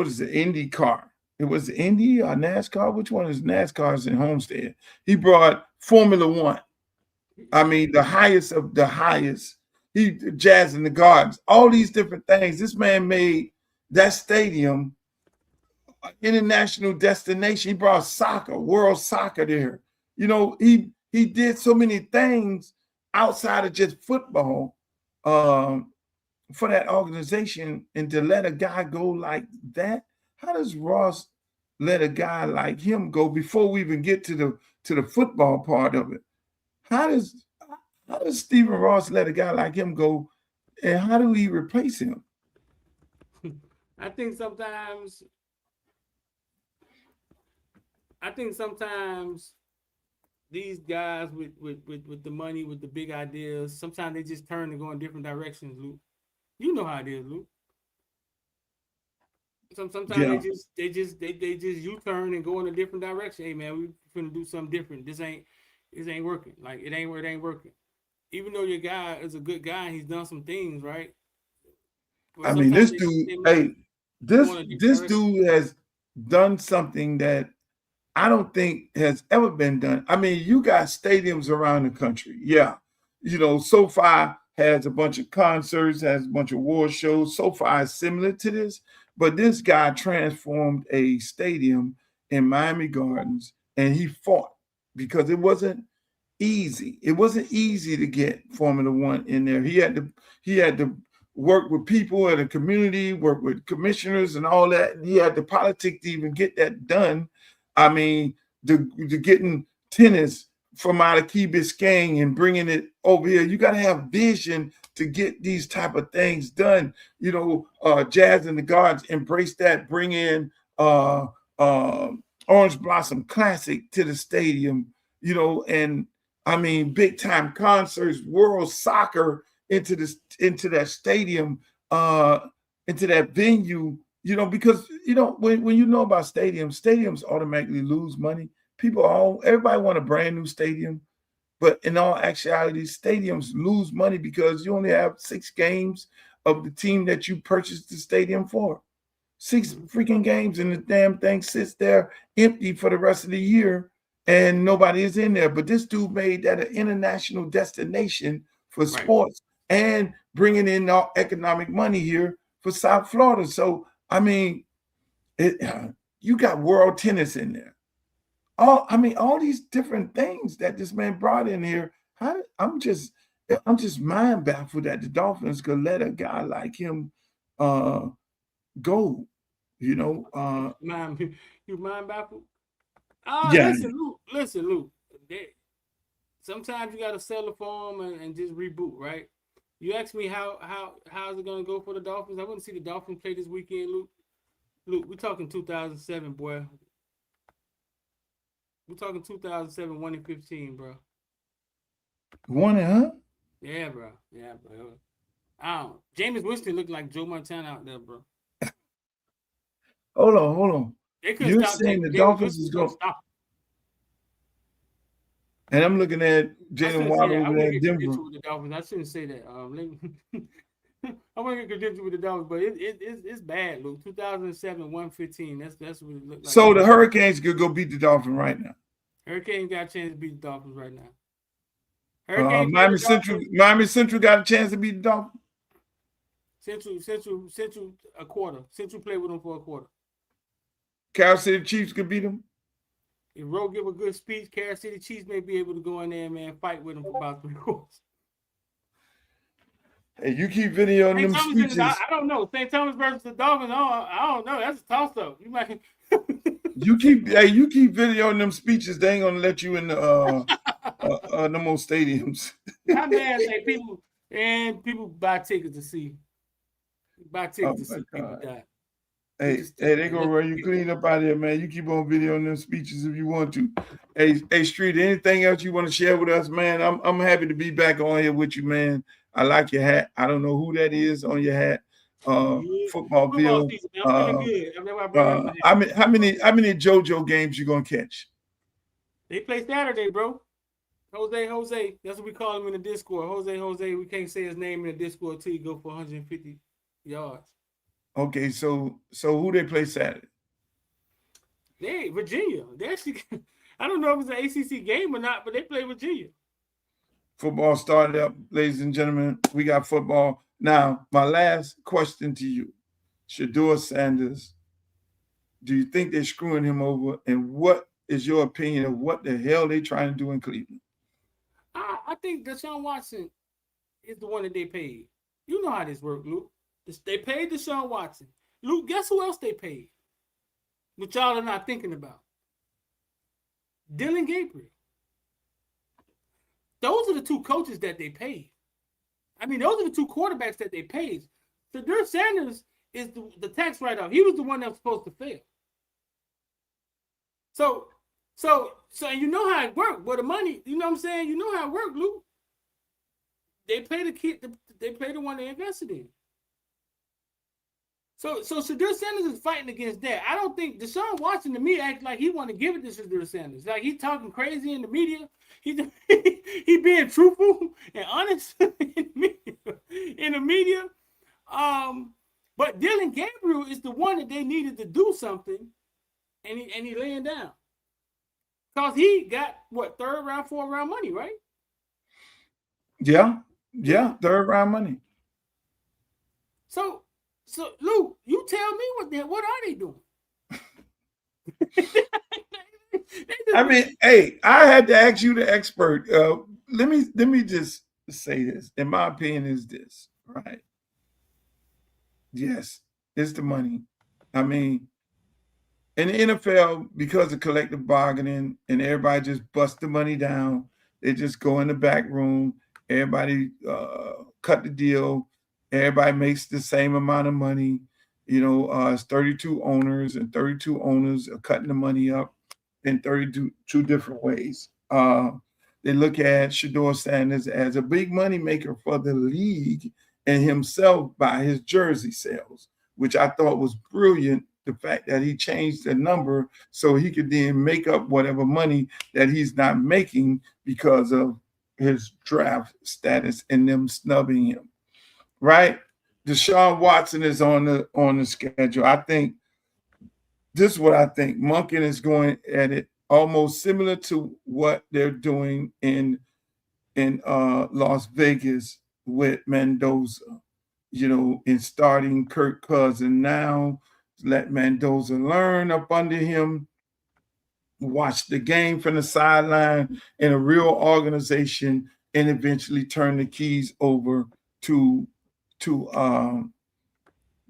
is it, Indy car. It was Indy or NASCAR. Which one is NASCAR's in Homestead? He brought Formula One. I mean, the highest of the highest. He Jazz in the Gardens. All these different things. This man made that stadium an international destination. He brought soccer, world soccer there. You know, he did so many things outside of just football for that organization, and to let a guy go like that. How does Ross let a guy like him go before we even get to the football part of it? How does Stephen Ross let a guy like him go, and how do we replace him? I think sometimes these guys with the money, with the big ideas, sometimes they just turn and go in different directions, Luke. You know how it is, Luke. Sometimes they just U-turn and go in a different direction. Hey man, we finna do something different. This ain't working. Like it ain't working. Even though your guy is a good guy and he's done some things, right? But I mean, this dude, this dude has done something that I don't think has ever been done. I mean, you got stadiums around the country. Yeah. You know, SoFi has a bunch of concerts, has a bunch of award shows. SoFi is similar to this, but this guy transformed a stadium in Miami Gardens, and he fought because it wasn't easy. It wasn't easy to get Formula One in there. He had to work with people in the community, work with commissioners and all that. And he had the politics to even get that done. I mean, the getting tennis from out of Key Biscayne and bringing it over here. You got to have vision to get these type of things done. You know, Jazz in the Gardens embrace that, bring in Orange Blossom Classic to the stadium, you know, and I mean, big time concerts, world soccer into that stadium, into that venue, you know, because, you know, when you know about stadiums automatically lose money. Everybody want a brand new stadium, but in all actuality, stadiums lose money because you only have 6 games of the team that you purchased the stadium for. 6 freaking games, and the damn thing sits there empty for the rest of the year, and nobody is in there. But this dude made that an international destination for sports and bringing in economic money here for South Florida. So, I mean, You got world tennis in there. All these different things that this man brought in here. I'm just mind baffled that the Dolphins could let a guy like him go. You know, You mind baffled? yeah. Listen, Luke. Sometimes you gotta sell the farm and just reboot, right? You ask me how's it gonna go for the Dolphins? I wouldn't see the Dolphins play this weekend, Luke. Luke, we're talking 2007, boy. We're talking 2007, 1-15, bro. Won it, huh? Yeah, bro. Jameis Winston looked like Joe Montana out there, bro. Hold on. They couldn't You're stop saying the Jameis Dolphins Winston is going, stop. and I'm looking at Jalen Waddle I over wouldn't there get in Denver. credential with the Dolphins. I shouldn't say that. I want to get credential with the Dolphins, but it's bad, Luke. 2007, 1-15. That's what it looked like. So the Hurricanes could go beat the Dolphins right now. Hurricanes got a chance to beat the Dolphins right now. Miami Central got a chance to beat the Dolphins. Central a quarter. Central played with them for a quarter. Kansas City Chiefs could beat them. If Rowe give a good speech, Kansas City Chiefs may be able to go in there, man, fight with them for about 3 quarters. Hey, you keep videoing them speeches. I don't know. St. Thomas versus the Dolphins. I don't know. That's a toss-up. You might. You keep videoing them speeches. They ain't gonna let you in the them old stadiums. My man, like people buy tickets to see. People die. Hey, they gonna run you clean up out here, man. You keep on videoing them speeches if you want to. Hey, Street, anything else you want to share with us, man? I'm happy to be back on here with you, man. I like your hat. I don't know who that is on your hat. Football Bill. Season, I'm feeling good. How many JoJo games you gonna catch? They play Saturday, bro. Jose. That's what we call him in the Discord. Jose. We can't say his name in the Discord till he go for 150 yards. Okay, so who they play Saturday? Virginia. They actually, I don't know if it's an ACC game or not, but they play Virginia. Football started up, ladies and gentlemen. We got football. Now, my last question to you. Shedeur Sanders, do you think they're screwing him over? And what is your opinion of what the hell they trying to do in Cleveland? I think Deshaun Watson is the one that they paid. You know how this works, Luke. They paid Deshaun Watson. Luke, guess who else they paid? Which y'all are not thinking about. Dylan Gabriel. Those are the 2 coaches that they paid. I mean, those are the 2 quarterbacks that they paid. Shedeur Sanders is the tax write-off. He was the one that was supposed to fail. So you know how it worked. But the money, you know what I'm saying? You know how it worked, Luke. They pay the kid. They pay the one they invested in. So Shedeur Sanders is fighting against that. I don't think Deshaun Watson to me acts like he want to give it to Shedeur Sanders. Like he's talking crazy in the media. He being truthful and honest in the media. But Dylan Gabriel is the one that they needed to do something, and he laying down. Because he got what, 3rd round, 4th round money, right? Yeah, 3rd round money. So Luke, you tell me what are they doing? I mean, hey, I had to ask you, the expert. Let me just say this. In my opinion, is this right? Yes, it's the money. I mean, in the NFL, because of collective bargaining and everybody just bust the money down, they just go in the back room. Everybody cut the deal. Everybody makes the same amount of money. You know, it's 32 owners, and 32 owners are cutting the money up in 32 different ways. They look at Shedeur Sanders as a big money maker for the league and himself by his jersey sales, which I thought was brilliant. The fact that he changed the number so he could then make up whatever money that he's not making because of his draft status and them snubbing him. Right? Deshaun Watson is on the schedule. I think this is what I think. Monken is going at it almost similar to what they're doing in Las Vegas with Mendoza, you know, in starting Kirk Cousins now, let Mendoza learn up under him, watch the game from the sideline in a real organization, and eventually turn the keys over to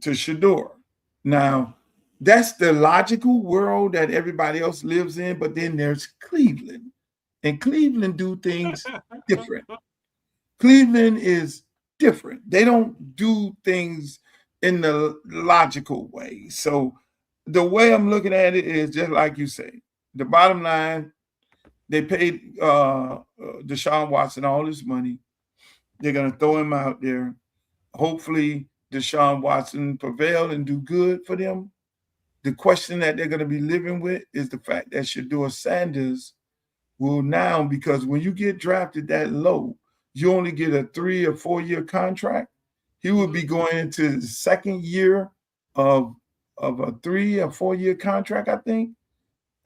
Shador. Now, that's the logical world that everybody else lives in, but then there's Cleveland, and Cleveland do things different. Cleveland is different. They don't do things in the logical way. So the way I'm looking at it is just like you say. The bottom line, they paid Deshaun Watson all this money. They're going to throw him out there. Hopefully, Deshaun Watson prevail and do good for them. The question that they're going to be living with is the fact that Shador Sanders will now, because when you get drafted that low, you only get a 3 or 4 year contract. He will be going into the second year of a 3 or 4 year contract, I think.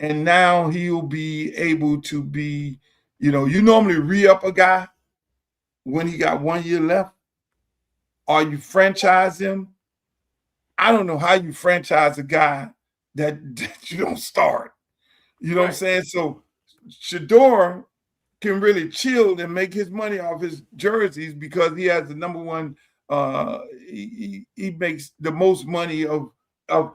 And now he'll be able to be, you normally re-up a guy when he got 1 year left, or you franchise him. I don't know how you franchise a guy that you don't start. You know what I'm saying? So Shador can really chill and make his money off his jerseys because he has the number one. He makes the most money of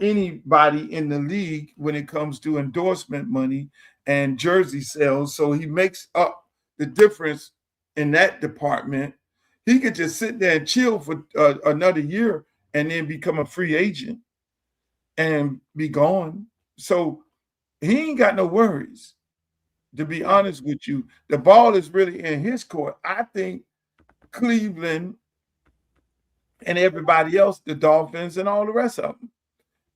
anybody in the league when it comes to endorsement money and jersey sales. So he makes up the difference in that department. He could just sit there and chill for another year and then become a free agent and be gone. So he ain't got no worries. To be honest with you, the ball is really in his court. I think Cleveland and everybody else, the Dolphins and all the rest of them,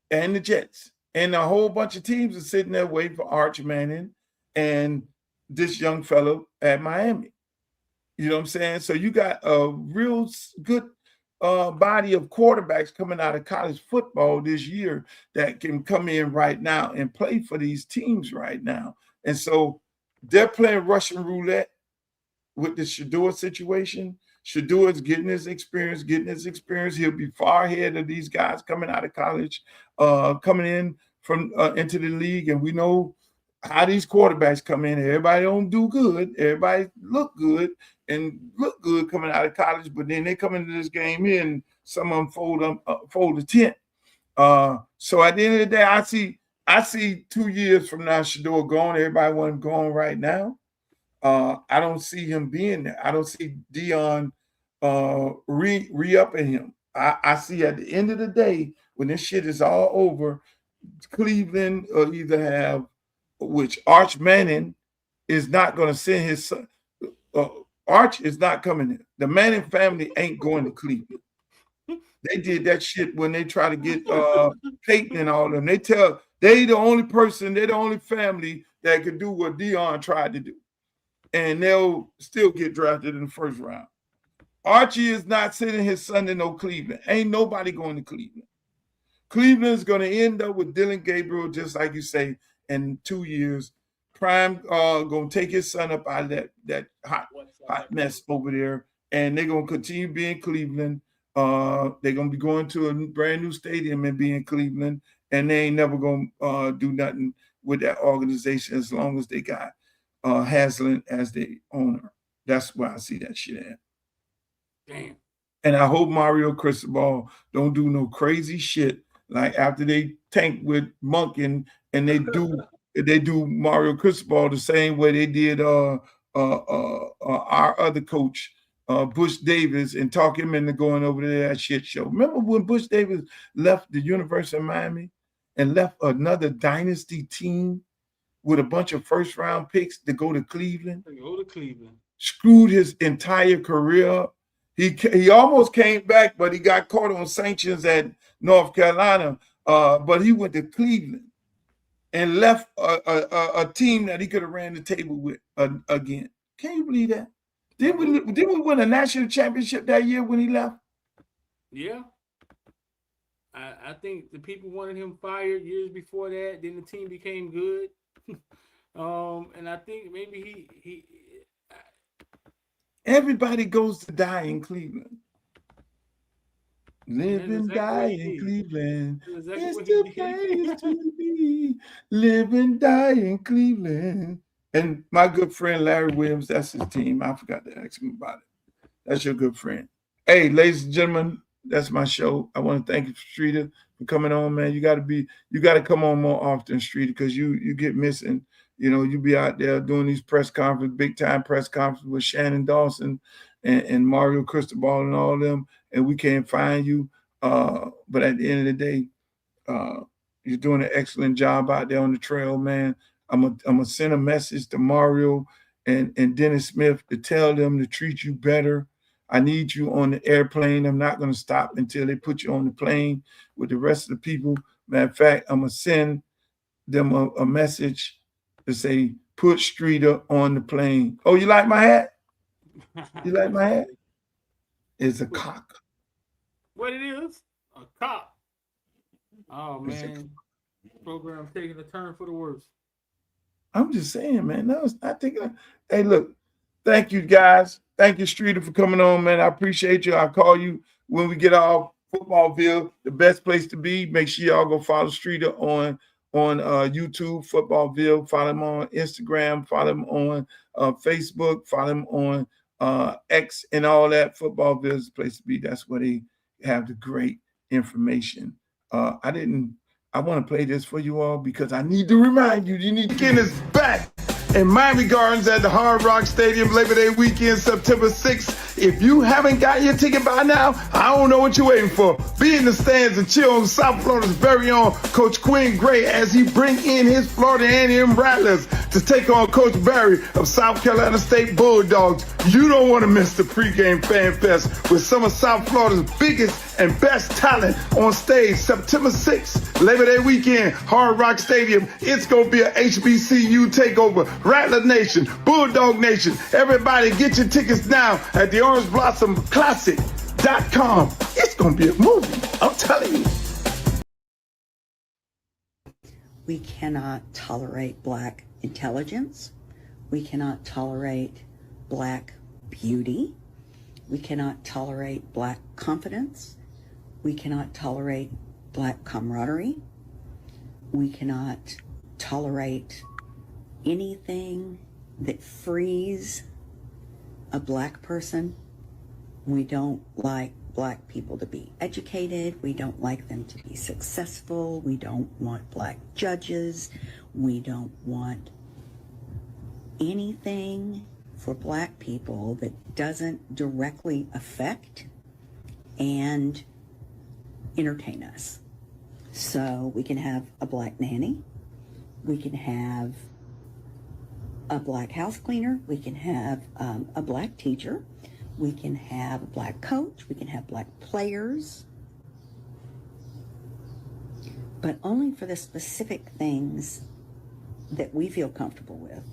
and the Jets, and a whole bunch of teams are sitting there waiting for Arch Manning and this young fellow at Miami. You know what I'm saying? So you got a real good body of quarterbacks coming out of college football this year that can come in right now and play for these teams right now. And so they're playing Russian roulette with the Shador situation. Shador's getting his experience. He'll be far ahead of these guys coming out of college, coming in from into the league. And we know how these quarterbacks come in. Everybody don't do good. Everybody look good coming out of college, but then they come into this game here and some of them fold the tent. So at the end of the day, I see 2 years from now Shador gone. Everybody want him gone right now. I don't see him being there. I don't see Dion re-upping him. I see at the end of the day, when this shit is all over, Cleveland will either have, which Arch Manning is not going to send his son. Arch is not coming in. The Manning family ain't going to Cleveland. They did that shit when they try to get Peyton and all of them. They're the only family that could do what Dion tried to do. And they'll still get drafted in the first round. Archie is not sending his son to no Cleveland. Ain't nobody going to Cleveland. Cleveland's going to end up with Dylan Gabriel, just like you say, in 2 years. Prime going to take his son up out of that hot mess over there, and they're going to continue being Cleveland. They're going to be going to a brand new stadium and be in Cleveland, and they ain't never going to do nothing with that organization as long as they got Haslam as the owner. That's where I see that shit at. Damn. And I hope Mario Cristobal don't do no crazy shit like after they tank with Monken and they do Mario Cristobal the same way they did our other coach Bush Davis and talk him into going over there that shit show. Remember when Bush Davis left the University of Miami and left another dynasty team with a bunch of first round picks to go to Cleveland? Screwed his entire career. He almost came back, but he got caught on sanctions at North Carolina. But he went to Cleveland and left a team that he could have ran the table with again. Can you believe that? Didn't we win a national championship that year when he left? Yeah. I think the people wanted him fired years before that. Then the team became good. And I think maybe he everybody goes to die in Cleveland. Live and die in Cleveland. That's exactly It's what he the did. place to be. Live and die in Cleveland. And my good friend Larry Williams, that's his team. I forgot to ask him about it. That's your good friend. Hey, ladies and gentlemen, that's my show. I want to thank you, Streeter, for coming on, man. You got to come on more often, Streeter, because you get missing. You know, you be out there doing these press conferences, big time press conferences with Shannon Dawson and Mario Cristobal and all of them, and we can't find you. But at the end of the day, you're doing an excellent job out there on the trail, man. I'm gonna send a message to Mario and Dennis Smith to tell them to treat you better. I need you on the airplane. I'm not gonna stop until they put you on the plane with the rest of the people. Matter of fact, I'm gonna send them a message to say, put Streeter on the plane. Oh, you like my hat? You like my hat? It's a cock. What it is? A cop. Oh man, program taking a turn for the worse. I'm just saying, man. No, it's not thinking. Hey, look, thank you guys. Thank you, Streeter, for coming on, man. I appreciate you. I'll call you when we get off Footballville. The best place to be. Make sure y'all go follow Streeter on YouTube, Footballville. Follow him on Instagram. Follow him on Facebook. Follow him on X and all that. Footballville is the place to be. That's where they have the great information. I want to play this for you all because I need to remind you, you need to get this back in Miami Gardens at the Hard Rock Stadium Labor Day weekend, September 6th. If you haven't got your ticket by now, I don't know what you're waiting for. Be in the stands and chill on South Florida's very own Coach Quinn Gray as he bring in his Florida A&M Rattlers to take on Coach Barry of South Carolina State Bulldogs. You don't want to miss the pregame fan fest with some of South Florida's biggest and best talent on stage September 6th, Labor Day weekend, Hard Rock Stadium. It's going to be a HBCU takeover. Rattler Nation, Bulldog Nation, everybody get your tickets now at the OrangeBlossomClassic.com. It's going to be a movie, I'm telling you. We cannot tolerate Black intelligence. We cannot tolerate Black beauty. We cannot tolerate Black confidence. We cannot tolerate Black camaraderie. We cannot tolerate anything that frees a Black person. We don't like Black people to be educated. We don't like them to be successful. We don't want Black judges. We don't want anything for Black people that doesn't directly affect and entertain us. So we can have a Black nanny. We can have a Black house cleaner. We can have a Black teacher. We can have a Black coach. We can have Black players. But only for the specific things that we feel comfortable with.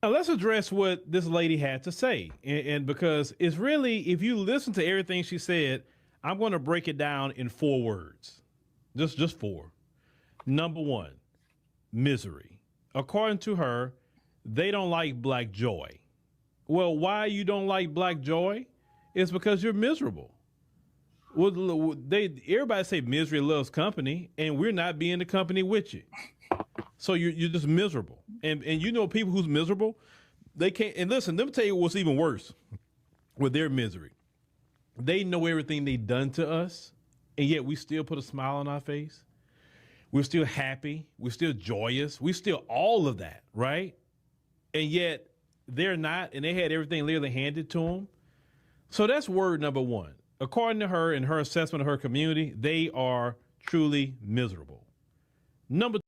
Now let's address what this lady had to say. And because it's really, if you listen to everything she said, I'm going to break it down in 4 words. Just 4. Number 1, misery. According to her, they don't like Black joy. Well, why you don't like Black joy? It's because you're miserable. Well, everybody say misery loves company, and we're not being the company with you. So you're just miserable. And you know people who's miserable, they can't. And listen, let me tell you what's even worse with their misery. They know everything they've done to us, and yet we still put a smile on our face. We're still happy. We're still joyous. We're still all of that, right? And yet they're not, and they had everything literally handed to them. So that's word number 1. According to her and her assessment of her community, they are truly miserable. Number 2.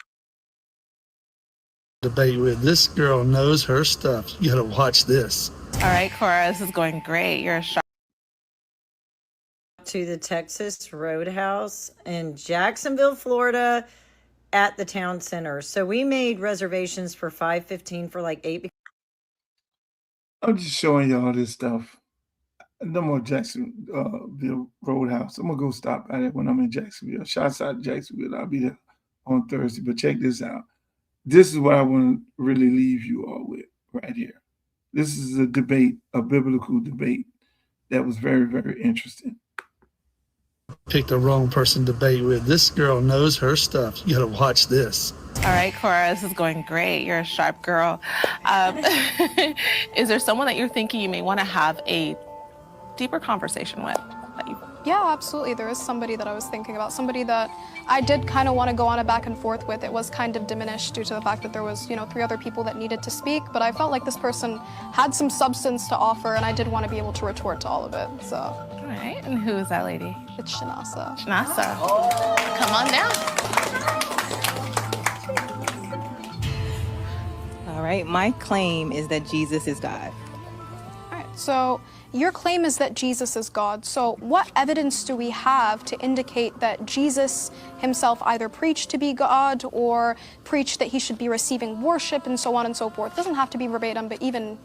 Debate with this girl knows her stuff. You gotta watch this. All right, Cora, this is going great. You're a shot. To the Texas Roadhouse in Jacksonville, Florida at the town center. So we made reservations for 5:15 for like 8. I'm just showing y'all this stuff. No more Jacksonville Roadhouse. I'm gonna go stop at it when I'm in Jacksonville. Shouts out to Jacksonville. I'll be there on Thursday. But check this out. This is what I want to really leave you all with right here. This is a debate, a biblical debate that was very, very interesting. Picked the wrong person to debate with. This girl knows her stuff. You gotta watch this. All right, Cora, this is going great. You're a sharp girl. Is there someone that you're thinking you may want to have a deeper conversation with? Yeah, absolutely. There is somebody that I was thinking about, somebody that I did kind of want to go on a back and forth with. It was kind of diminished due to the fact that there was, 3 other people that needed to speak, but I felt like this person had some substance to offer, and I did want to be able to retort to all of it, so. All right, and who is that lady? It's Shanasa. Shanasa. Oh. Come on down. All right, my claim is that Jesus is God. All right, so your claim is that Jesus is God. So what evidence do we have to indicate that Jesus himself either preached to be God or preached that he should be receiving worship and so on and so forth? It doesn't have to be verbatim, but even,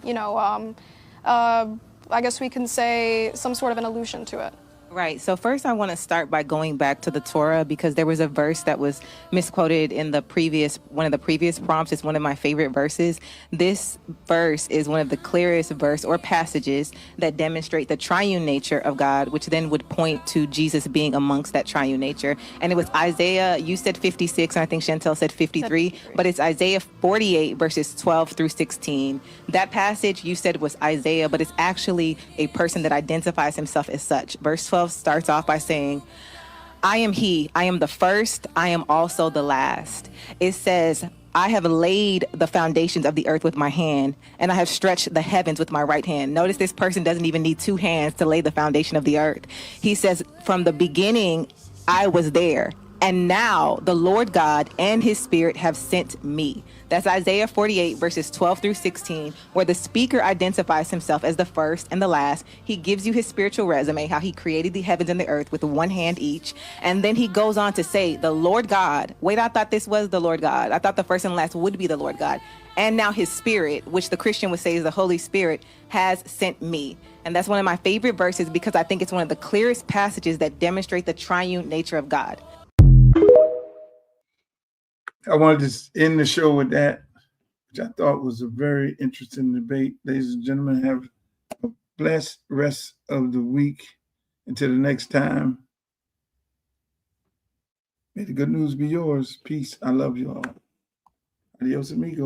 I guess we can say some sort of an allusion to it. Right. So first I want to start by going back to the Torah because there was a verse that was misquoted in one of the previous prompts. It's one of my favorite verses. This verse is one of the clearest verse or passages that demonstrate the triune nature of God, which then would point to Jesus being amongst that triune nature. And it was Isaiah, you said 56, and I think Chantel said 53, but it's Isaiah 48 verses 12 through 16. That passage you said was Isaiah, but it's actually a person that identifies himself as such. Verse 12 starts off by saying, I am he, I am the first, I am also the last. It says, I have laid the foundations of the earth with my hand, and I have stretched the heavens with my right hand. Notice this person doesn't even need 2 hands to lay the foundation of the earth. He says, from the beginning, I was there. And now the Lord God and his Spirit have sent me. That's Isaiah 48 verses 12 through 16, where the speaker identifies himself as the first and the last. He gives you his spiritual resume, how he created the heavens and the earth with 1 hand each. And then he goes on to say, the Lord God, wait, I thought this was the Lord God. I thought the first and last would be the Lord God. And now his Spirit, which the Christian would say is the Holy Spirit, has sent me. And that's one of my favorite verses because I think it's one of the clearest passages that demonstrate the triune nature of God. I wanted to end the show with that, which I thought was a very interesting debate. Ladies and gentlemen, have a blessed rest of the week. Until the next time, may the good news be yours. Peace. I love you all. Adios, amigo.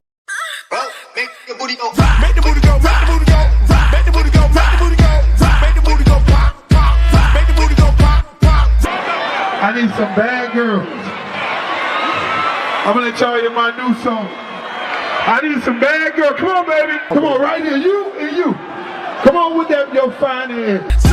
Make the booty go, make the booty go, make the booty go, make the booty go, make the booty go, make the booty go, pop, pop, make the booty go, pop, pop. I need some bad girls. I'm gonna let y'all hear my new song. I need some bad girls. Come on, baby. Come on, right here. You and you. Come on with that, your fine ass.